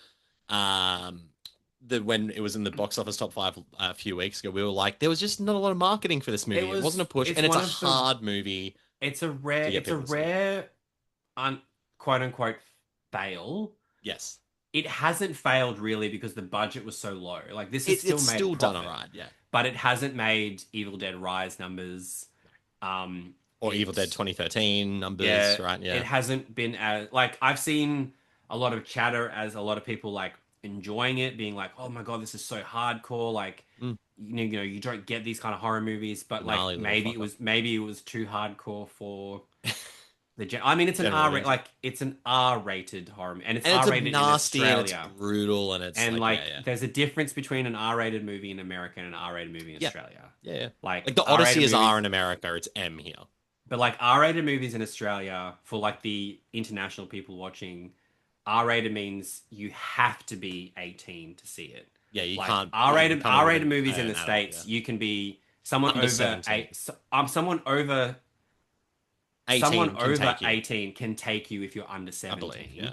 when it was in the box office top five a few weeks ago. We were like, there was just not a lot of marketing for this movie. It wasn't a push, and it's a hard movie. It's a rare, quote unquote fail. Yes, it hasn't failed really because the budget was so low. Like this is it's still done all right. Yeah, but it hasn't made Evil Dead Rise numbers. Or Evil Dead 2013 numbers, yeah, right? Yeah. It hasn't been as like I've seen a lot of chatter as a lot of people like enjoying it, being like, "Oh my god, this is so hardcore!" Like, you know, you don't get these kind of horror movies, but like maybe it was too hardcore for the. I mean, it's an it's an R-rated horror, and it's R-rated nasty in Australia, and it's brutal, and it's there's a difference between an R-rated movie in America and an R-rated movie in Australia. Yeah, like the Odyssey is R in America, it's M here. But like R-rated movies in Australia, for like the international people watching, R-rated means you have to be 18 to see it. Yeah, you like, can't. R-rated movies in the States, you can be someone Under over 17. someone over 18 18 can take you if you're under 17. I believe, yeah.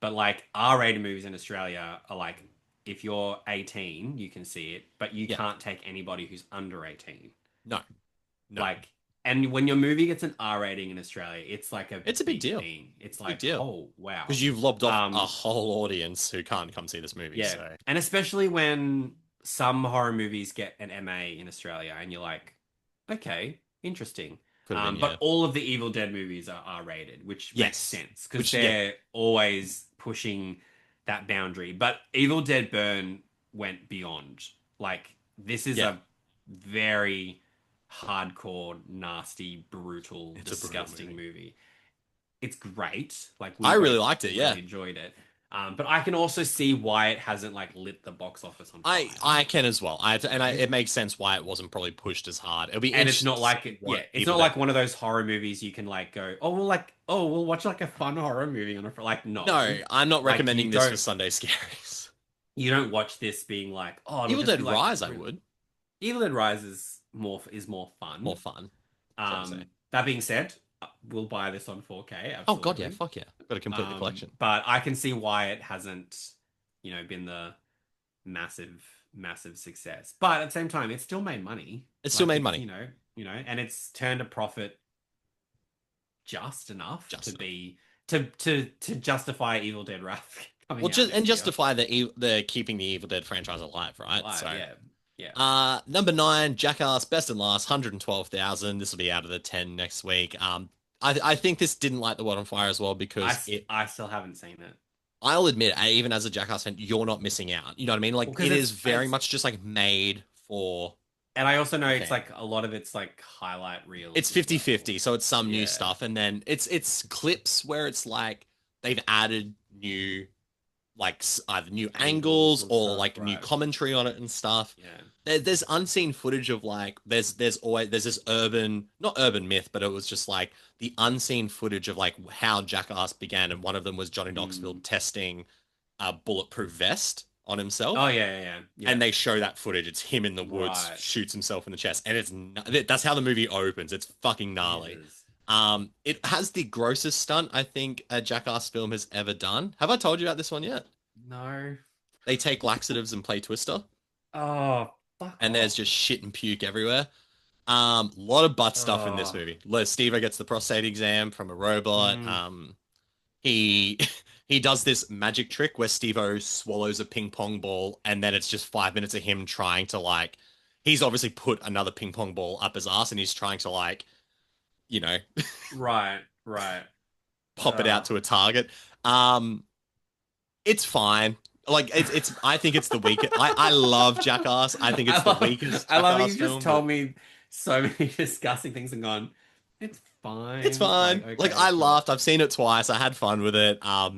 But like R-rated movies in Australia are like if you're 18, you can see it, but you can't take anybody who's under 18. No. Like And when your movie gets an R rating in Australia, it's like a It's a big deal. thing. It's Big like, deal. oh wow. Because you've lobbed off a Um, whole audience who can't come see this movie. yeah. So And especially when some horror movies get an MA in Australia, and you're like, okay, interesting. could have been, yeah. But all of the Evil Dead movies are R rated, which makes Yes. sense because Which, yeah. they're always pushing that boundary. But Evil Dead Burn went beyond. Like, this is Yeah. a very hardcore, nasty, brutal, It's a brutal disgusting movie. It's great. Like, I really both liked it, yeah. really enjoyed it. But I can also see why it hasn't like lit the box office on fire. I can as well. It makes sense why it wasn't probably pushed as hard. It'll be And it's interesting not to like see it, what yeah, it's Evil not Dead- like one of those horror movies you can like go, we'll watch like a fun horror movie on a like no. No, I'm not Like, recommending you this for don't- Sunday Scaries. You don't watch this being like, oh, it'll Evil just Dead be like Rise, I would. Evil Dead Rise is more fun. More fun. That being said, we'll buy this on 4K. Absolutely. Oh god, yeah, fuck yeah. Got to complete the collection. But I can see why it hasn't, been the massive success. But at the same time, it's still made money. It's still made money. And it's turned a profit just enough Just to enough. be to justify Evil Dead Wrath coming Well, out just this and year. justify the keeping the Evil Dead franchise alive, right? Like, So, yeah. number 9, Jackass, best and last, 112,000. This will be out of the 10 next week. I think this didn't light the world on fire as well because I still haven't seen it. I'll admit, even as a Jackass fan, you're not missing out. You know what I mean? Like, Well, it is very much just like made for. And I also know Okay. it's like a lot of it's like highlight reels. It's as well. 50-50, so it's some new Yeah. stuff, and then it's clips where it's like they've added new, like either new angles and or stuff, like new right. commentary on it and stuff. Yeah. There's unseen footage of like there's this not urban myth, but it was just like the unseen footage of like how Jackass began, and one of them was Johnny Knoxville testing a bulletproof vest on himself. Oh yeah. And they show that footage. It's him in the woods, Right. shoots himself in the chest, and that's how the movie opens. It's fucking gnarly. It has the grossest stunt I think a Jackass film has ever done. Have I told you about this one yet? No. They take laxatives and play Twister, Oh, fuck and there's off. just shit and puke everywhere. Lot of butt stuff in this Oh. movie. Steve gets the prostate exam from a robot. Mm. He he does this magic trick where Steve-O swallows a ping pong ball, and then it's just 5 minutes of him trying to like. He's obviously put another ping pong ball up his ass, and he's trying to like, Right. pop it out to a target. It's fine. Like it's. I think it's the weakest. I love Jackass. I think it's the weakest. I love Jackass you just film, told but me so many disgusting things and gone, it's fine. It's fine. Like I cool. laughed. I've seen it twice. I had fun with it. I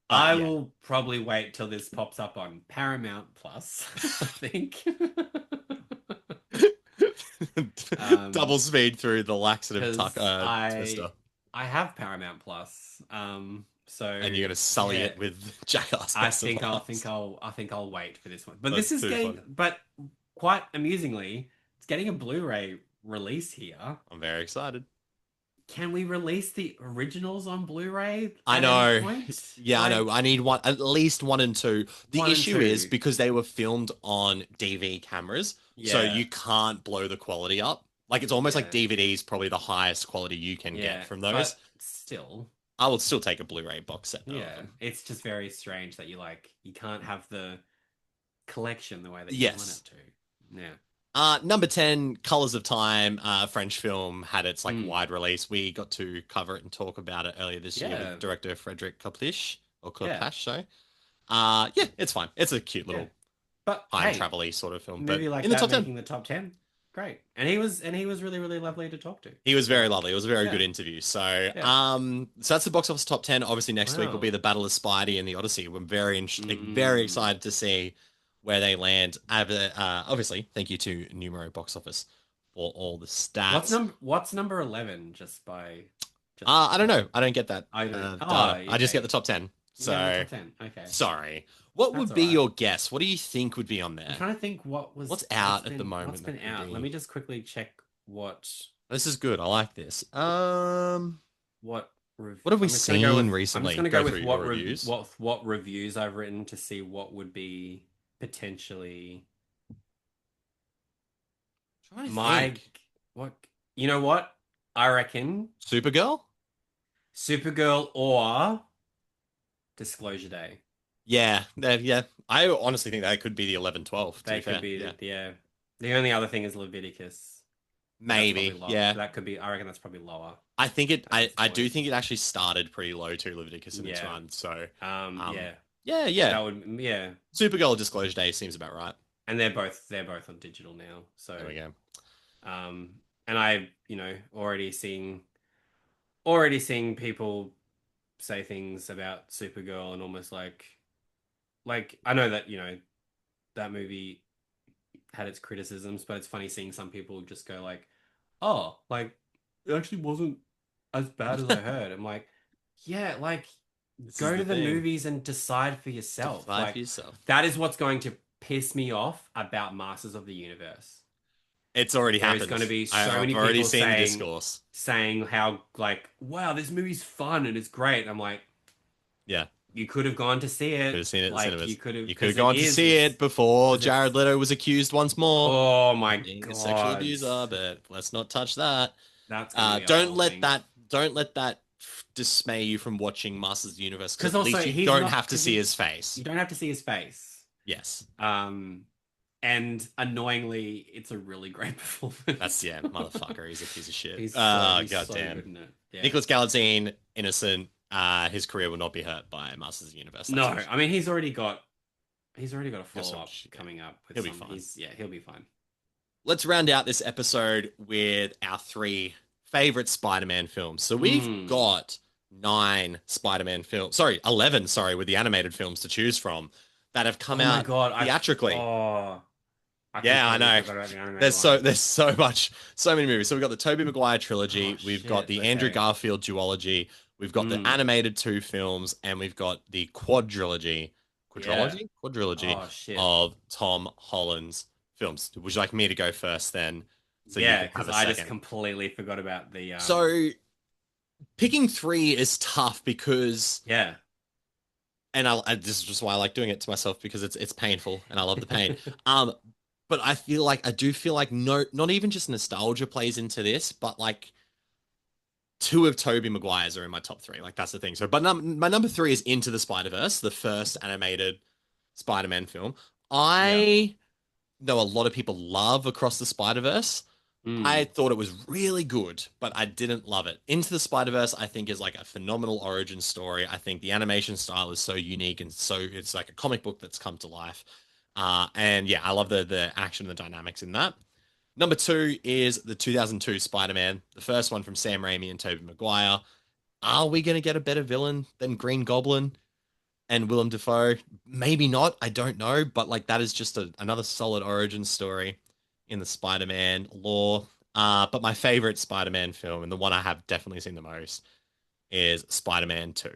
yeah. will probably wait till this pops up on Paramount Plus, I think. Double speed through the laxative 'Cause twister, I have Paramount Plus. So and you're gonna sully yeah. it with Jackass. I Best of think Last. I'll wait for this one. But That's this is too getting, funny. but quite amusingly, it's getting a Blu-ray release here. I'm very excited. Can we release the originals on Bluray? I at know. any point? Yeah, I Like, know. I need one, at least 1 and 2. The 1 and issue 2. is because they were filmed on DV cameras, so Yeah. you can't blow the quality up. Like it's almost like Yeah. DVD's probably the highest quality you can get from those. but still, I would still take a Blu-ray box set. Though, of yeah, them. it's just very strange that you can't have the collection the way that you Yes. want it to. Yeah. Number 10, Colors of Time, French film, had its like Mm. wide release. We got to cover it and talk about it earlier this year Yeah. with director Frederick Koplish or Yeah. Koplash, sorry. Yeah, it's fine. It's a cute little Yeah. But time hey, travel-y sort of film. movie But like in the that top 10, making the top 10, great. And he was really really lovely to talk to. he was very lovely. It was a very Yeah. good interview. So, Yeah. so that's the box office top 10. Obviously, next week will Wow. be the Battle of Spidey and the Odyssey. We're very excited to see where they land. Obviously, thank you to Numero Box Office for all the stats. What's number 11? Just by. I don't know. I don't get that I don't. data. I just okay. get the top 10. So, Yeah, top 10. Okay. sorry. What That's would be alright. your guess? What do you think would be on there? I'm trying to think What's out at the moment What's been that could out? be- Let me just quickly check what This is good. I like this. what. What have we I'm just gonna go seen with- recently? I'm just Go going to through go with your reviews. what reviews I've written to see what would be potentially Trying to my think. what You know what? I reckon Supergirl? Supergirl or Disclosure Day. Yeah, yeah. I honestly think that could be the 11-12, to be They could fair. be Yeah. yeah. The only other thing is Leviticus, but that's probably Maybe. low. Yeah. That could be. I reckon that's probably lower I think it at this I do point. think it actually started pretty low too, Leviticus in its Yeah. run. So Yeah. yeah, yeah. That would yeah. Supergirl Disclosure Day seems about right. And they're both on digital now. There So we go. and I already seeing people say things about Supergirl and almost like I know that that movie had its criticisms, but it's funny seeing some people just go like, "Oh, like it actually wasn't as bad as I heard." I'm like, "Yeah, like This is go the to the thing. movies and decide for yourself." Decide for Like yourself. that is what's going to piss me off about Masters of the Universe. It's already There is going to happened. be so I've many already people seen the saying discourse. saying how like, "Wow, this movie's fun and it's great." I'm like, Yeah. you could have gone to see Could it. have seen it in Like cinemas. you could have You could have because it gone to is. see it before Because Jared it's Leto was accused once more oh of my being a sexual God. abuser, but let's not touch that. That's gonna be a Don't whole let thing. that dismay you from watching Masters of the Universe because Because at also least you he's don't not have to because see he his face. you don't have to see his face. Yes. And annoyingly, it's a really great That's performance. yeah, motherfucker. He's a piece of shit. He's God so damn. good in it. Yeah. Nicholas Galitzine, innocent. His career will not be hurt by Masters of the Universe. No, That's for sure. I mean he's already got a Got so follow up much shit coming up with He'll be some. fine. He'll be fine. Let's round out this episode with our 3 favorite Spider-Man films. So we've Mm. got 9 Spider-Man films. Sorry, 11, sorry, with the animated films to choose from that have come Oh my out God, theatrically. I Yeah, I completely know. forgot about the animated There's so one. there's so much, so many movies. So we've got the Tobey Maguire Oh trilogy, we've got shit. the Andrew Okay. Garfield duology, we've got the Mm. animated 2 films, and we've got the Yeah. quadrilogy Oh shit. of Tom Holland's films. Would you like me to go first then, so you Yeah, can have because a I just second? completely forgot about the So picking 3 is tough because, yeah. and this is just why I like doing it to myself because it's painful and I love the pain. Um, but I do feel like no, not even just nostalgia plays into this, but like 2 of Tobey Maguire's are in my top 3. Like that's the thing. So, but my number 3 is Into the Spider-Verse, the first animated Spider-Man film. Yeah. I know a lot of people love Across the Spider-Verse. I Mm. thought it was really good, but I didn't love it. Into the Spider-Verse, I think, is like a phenomenal origin story. I think the animation style is so unique and so it's like a comic book that's come to life. And yeah, I love the action and the dynamics in that. Number 2 is the 2002 Spider-Man, the first one from Sam Raimi and Tobey Maguire. Are we going to get a better villain than Green Goblin and Willem Dafoe? Maybe not. I don't know. But like that is just another solid origin story in the Spider-Man lore. But my favorite Spider-Man film, and the one I have definitely seen the most, is Spider-Man 2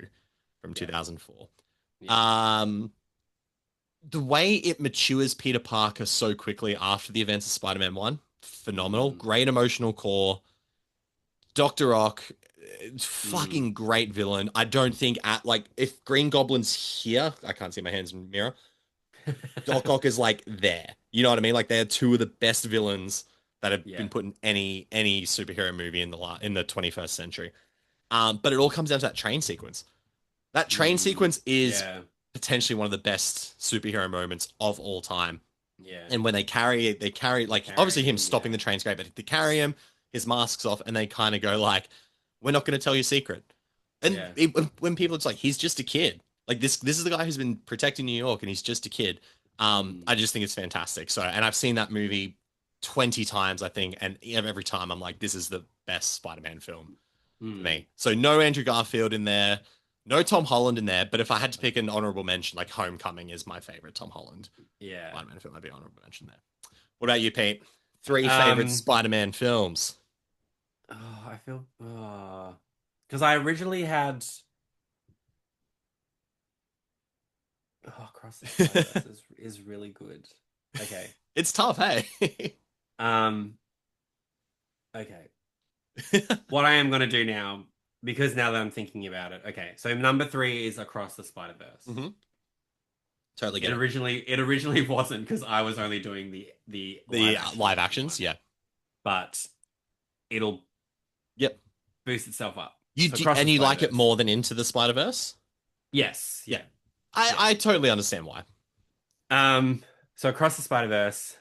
from Yeah. 2004. Yeah. Um, the way it matures Peter Parker so quickly after the events of Spider-Man 1, phenomenal. Mm. Great emotional core. Dr. Ock, Mm. fucking great villain. I don't think like if Green Goblin's here, I can't see my hands in the mirror. Doc Ock is like there. You know what I mean? Like they're 2 of the best villains that have Yeah. been put in any superhero movie in the 21st century. But it all comes down to that train sequence. That train Mm. sequence is Yeah. potentially one of the best superhero moments of all time. Yeah. And when they carry like Carry obviously him him. stopping Yeah. the train's great, but they carry him, his mask's off, and they kind of go like, "We're not going to tell your secret." And Yeah. when people, it's like he's just a kid. Like this is the guy who's been protecting New York, and he's just a kid. Mm. I just think it's fantastic. So, and I've seen that movie 20 times, I think, and every time I'm like, this is the best Spider-Man film for Mm. me. So no Andrew Garfield in there, no Tom Holland in there. But if I had to pick an honorable mention, like Homecoming is my favorite Tom Holland Yeah. Spider-Man film. I'd be honorable mention there. What about you, Pete? 3 favorite Um. Spider-Man films. Oh, I feel. Because I originally had. Oh, Cross the Spider-Verse is really good. Okay. It's tough, hey. Um. Okay. What I am gonna do now, because now that I'm thinking about it. Okay. So number 3 is Across the Spider-Verse. hmm Totally It get it. originally wasn't because I was only doing the The live action live one. actions, yeah. But it'll Yep. boost itself up. You So Across the and you like it Spider-Verse. more than Into the Spider-Verse? Yes, Yeah. yeah, I, yeah. I totally understand why. So Across the Spider-Verse,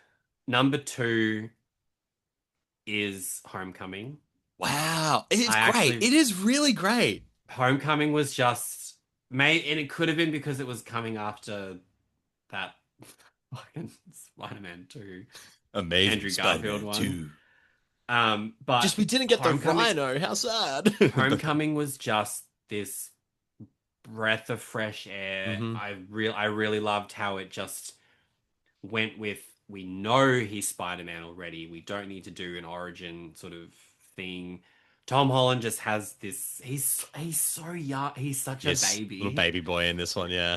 number two is Homecoming. Wow. It's I great. actually It is really great. Homecoming was just made, and it could have been because it was coming after that fucking Spider-Man 2, Amazing Andrew Garfield Spider-Man one. 2. But Just we didn't get the Homecoming Rhino. How sad. But Homecoming was just this breath of fresh air. hmm I really loved how it just went with, we know he's Spider-Man already. We don't need to do an origin sort of thing. Tom Holland just has this, he's so young. He's such a Yes, little baby. baby boy in this one, yeah.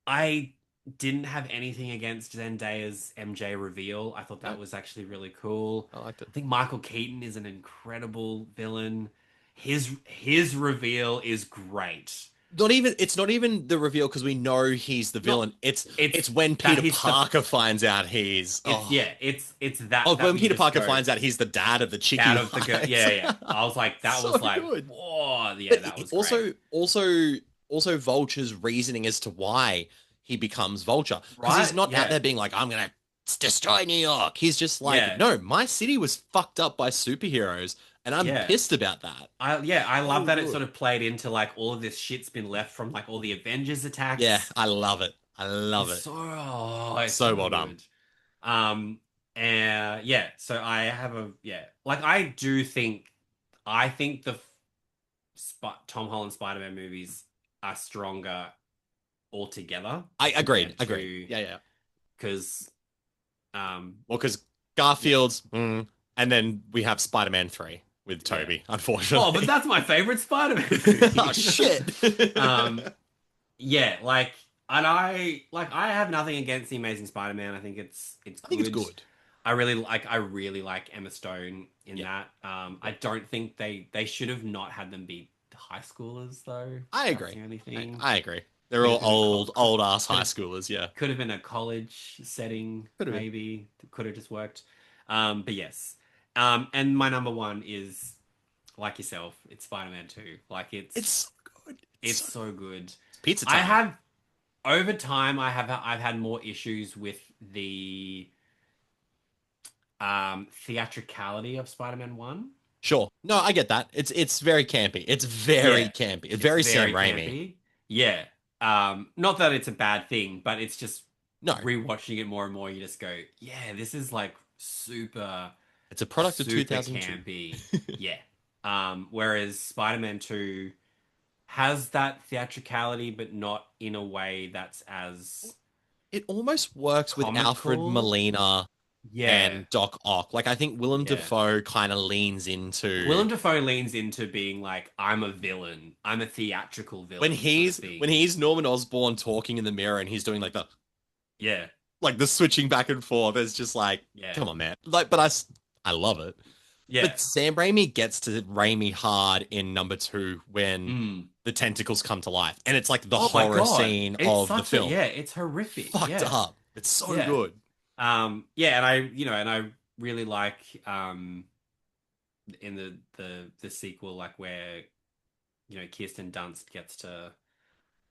I didn't have anything against Zendaya's MJ reveal. I thought No, that was actually really cool. I liked it. I think Michael Keaton is an incredible villain. His reveal is great. Not even it's not even the reveal because we know he's the Not villain. It's it's it's when that Peter he's the Parker finds out he's it's oh yeah, it's that oh that when you Peter just Parker go finds out he's the dad of the chick he out of the girl. likes. Yeah, yeah. I was like, that So was like, good. whoa, yeah, But that was great. also Vulture's reasoning as to why he becomes Vulture. Because he's Right? not out Yeah. there being like, I'm gonna destroy New York. He's just like, Yeah. no, my city was fucked up by superheroes, and I'm Yeah. pissed about that. I love So that it sort good. of played into like all of this shit's been left from like all the Avengers Yeah, attacks. I love it. I love it. It's So so well done. good. Um and yeah, so I have a like I think the Tom Holland Spider-Man movies are stronger altogether I agreed. compared Agreed. to Yeah, yeah. because Well, because yeah. Garfield's, and then we have Spider-Man 3 with Yeah. Toby, Oh, but unfortunately. that's my favorite Spider-Man Oh, movie. shit. Um, yeah, like, and I have nothing against the Amazing Spider-Man. I think it's I think it's good. good. I really like Emma Stone in Yeah. that. I don't think they should have not had them be high schoolers though. I That's agree. the only I, thing. I agree. They're Could all have been a old ass could high have schoolers, yeah. could have been a college setting, Could have been. maybe. Could have just worked. But yes. And my number one is like yourself, it's Spider-Man 2. Like It's so good. it's so good. It's pizza I time. have over time I've had more issues with the theatricality of Spider-Man 1. Sure. No, I get that. It's very campy. It's very Yeah. campy. It's It's very Sam very Raimi. campy. Yeah. Not that it's a bad thing, but it's just No, rewatching it more and more, you just go, yeah, this is like super, it's a product of super 2002. campy. Yeah. Whereas Spider-Man 2 has that theatricality, but not in a way that's as It almost works with Alfred comical. Molina Yeah. and Doc Ock. Like I think Willem Yeah. Dafoe kind of leans into Willem Dafoe leans into being like, I'm a villain. I'm a theatrical when villain sort of he's when thing. he's Norman Osborn talking in the mirror and he's doing Yeah. like the switching back and forth. It's just like, Yeah. come on, man. Like, but I love it. Yeah. But Sam Raimi gets to Raimi hard in number two when Mm. the tentacles come to life, and it's like the Oh my horror God. scene It's of the such film. yeah, it's horrific. Fucked Yeah. up. It's so Yeah. good. Yeah, and I really like in the sequel, like where Kirsten Dunst gets to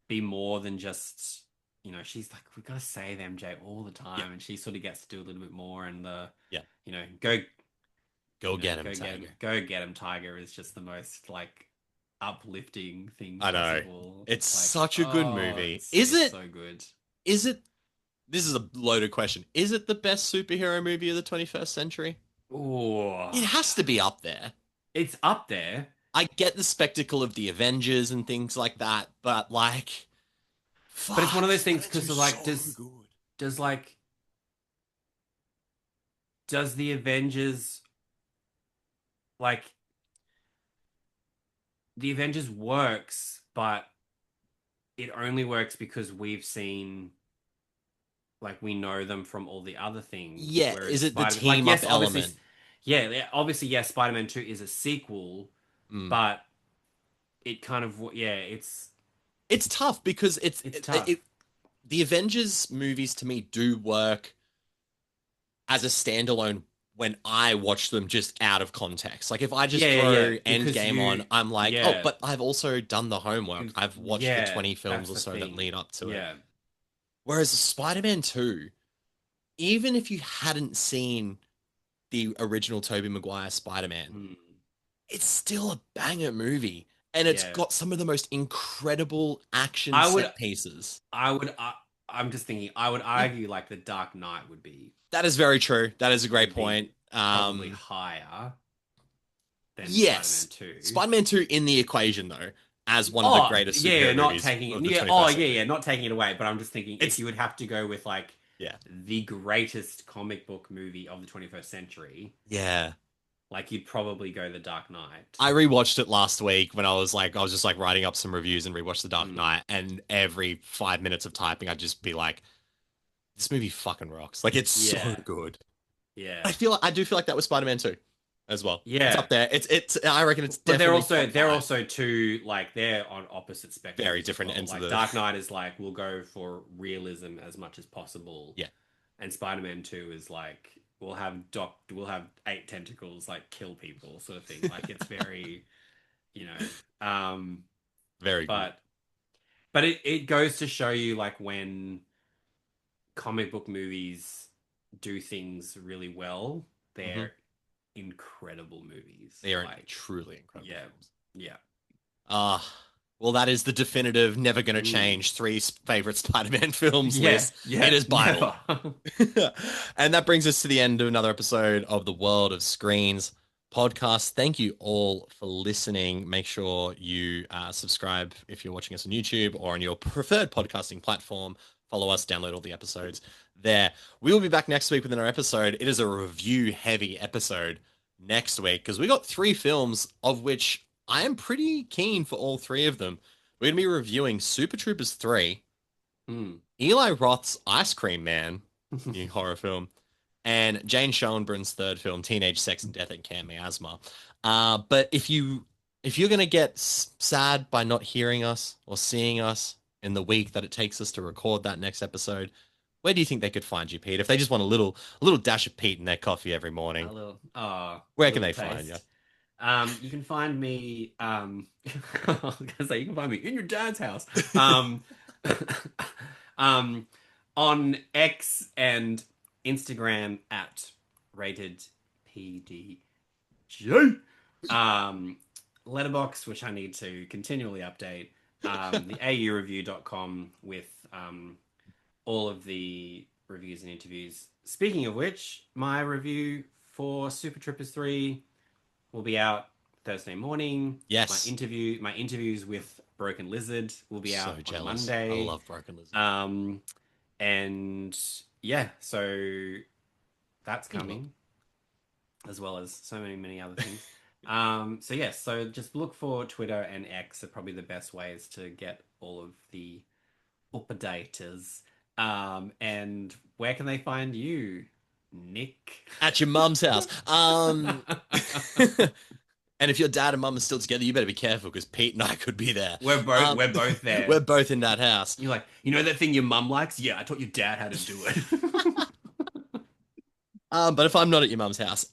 be more than just she's like, we've got to save MJ all the time, Yeah. and she sort of gets to do a little bit more, and Yeah. Go Go get him, Tiger. Go get him, Tiger is just the most like uplifting thing I know. possible. It's Like, such a good oh, movie. it's so good? Is it? This is a loaded question. Is it the best superhero movie of the 21st century? Oh, It has to be up there. it's up there. I get the spectacle of the Avengers and things like that, but like, But it's one of those things Spider-Man because 2 of is like, so good. does like, does the Avengers like the Avengers works, but it only works because we've seen like we know them from all the other things. Yeah, Whereas is it the Spider, like team up yes, obviously, element? obviously, yes, Spider-Man 2 is a sequel, Mm. but it kind of It's tough because it's tough. the Avengers movies to me do work as a standalone when I watch them just out of context. Like if I just Yeah. throw Because Endgame on, I'm like, oh, yeah, but I've also done the homework. I've watched the yeah, 20 films that's or the so that thing. lead up to it. Yeah. Whereas Spider-Man 2, even if you hadn't seen the original Tobey Maguire Spider-Man, Mm, it's still a banger movie. And it's yeah. got some of the most incredible action I would, set pieces. I would, I'm just thinking, I would Yeah, argue like The Dark Knight that is very true. That is a great would point. be probably higher than Yes. Spider-Man 2. Spider-Man 2 in the equation, though, as one of the Oh, greatest yeah, superhero not movies taking it. of the Yeah, oh, 21st yeah, century. yeah, not taking it away. But I'm just thinking if It's, you would have to go with like yeah. the greatest comic book movie of the 21st century, Yeah. like you'd probably go The Dark Knight. I rewatched it last week when I was just like writing up some reviews and rewatched The Dark Mm, Knight. And every 5 minutes of typing, I'd just be like, this movie fucking rocks. Like, it's so yeah, good. yeah, I do feel like that was Spider-Man 2 as well. It's yeah. up there. I reckon it's But definitely top they're five. also two like they're on opposite Very spectrums as different well. ends of Like the. Dark Knight is like we'll go for realism as much as possible, Yeah. and Spider-Man 2 is like we'll have eight tentacles like kill people sort of thing. Like it's very you know Very good. but it goes to show you like when comic book movies do things really well, Hmm. they're incredible movies. They are Like truly incredible yeah, films. yeah. Ah, well, that is the definitive, never going to Mm. change favorite Spider-Man films Yeah, list. It yeah, is Bible. never. And that brings us to the end of another episode of the World of Screens podcast. Thank you all for listening. Make sure you subscribe if you're watching us on YouTube or on your preferred podcasting platform. Follow us, download all the episodes there. We will be back next week with another episode. It is a review heavy episode next week because we got 3 films of which I am pretty keen for all 3 of them. We're going to be reviewing Super Troopers 3, Mm. Eli Roth's Ice Cream Man, new horror film, and Jane Schoenbrun's third film, Teenage Sex and Death at Camp Miasma. But if you're gonna get sad by not hearing us or seeing us in the week that it takes us to record that next episode, where do you think they could find you, Pete? If they just want a little dash of Pete in their coffee every morning, A where can little they find you? taste. You can find me, I was gonna say you can find me in your dad's house. Um, on X and Instagram at rated PDJ. Um, Letterbox, which I need to continually update. The aureview.com with all of the reviews and interviews. Speaking of which, my review for Super Troopers 3 will be out Thursday morning. Yes. My interviews with Broken Lizard will be out So on jealous. Monday. I love Broken Lizard. And yeah, so that's coming, as well as so many other things. So yes, so just look for Twitter and X are probably the best ways to get all of the updaters. And where can they find you, Nick? At your mum's house. And if your dad and mum are still together, you better be careful because Pete and I could be there. We're both there. We're both in that house. You're like, you know that thing your mum likes? Yeah, I taught your dad how to do it. But if I'm not at your mum's house,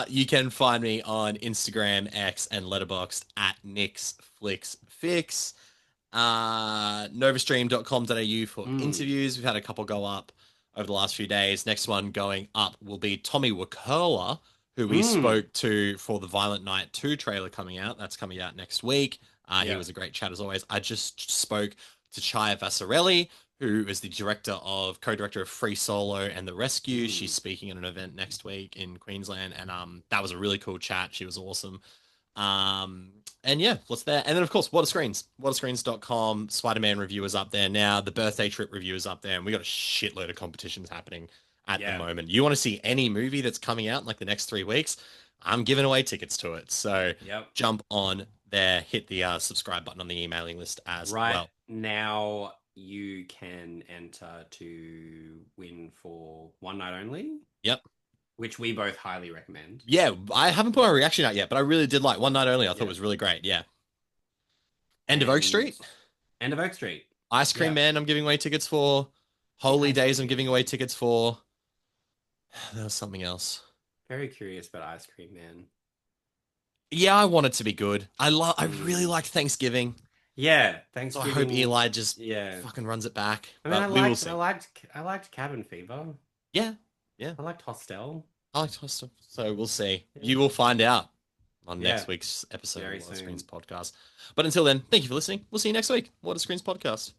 you can find me on Instagram, X, and Letterboxd at NixFlixFix. Novastream.com.au for interviews. We've had a couple go up over the last few days. Next one going up will be Tommy Wakola, who we spoke to for the Violent Night 2 trailer coming out. That's coming out next week. He was a great chat as always. I just spoke to Chaya Vassarelli, who is the co-director of Free Solo and The Rescue. She's speaking at an event next week in Queensland, and that was a really cool chat. She was awesome. And yeah, what's there? And then of course, waterscreens.com. Spider-Man review is up there now. The birthday trip review is up there, and we got a shitload of competitions happening at the moment. You want to see any movie that's coming out in like the next 3 weeks? I'm giving away tickets to it. So jump on there, hit the subscribe button on the emailing list as well. Now you can enter to win for one night only. Yep. Which we both highly recommend. Yeah, I haven't put my reaction out yet, but I really did like One Night Only. I thought it was really great. Yeah. End of Oak Street. End of Oak Street. Ice Cream Man, I'm giving away tickets for. Holy Days, I'm giving away tickets for. There was something else. Very curious about Ice Cream Man. Yeah, I want it to be good. I really like Thanksgiving. Yeah, So I Thanksgiving. hope Eli just Yeah. fucking runs it back. I mean, But we will see. I liked Cabin Fever. Yeah, yeah. I liked Hostel. I like Toaster. So we'll see. Yeah. You will find out on Yeah. next week's episode Very of What Are soon. Screens podcast. But until then, thank you for listening. We'll see you next week. What Are Screens podcast.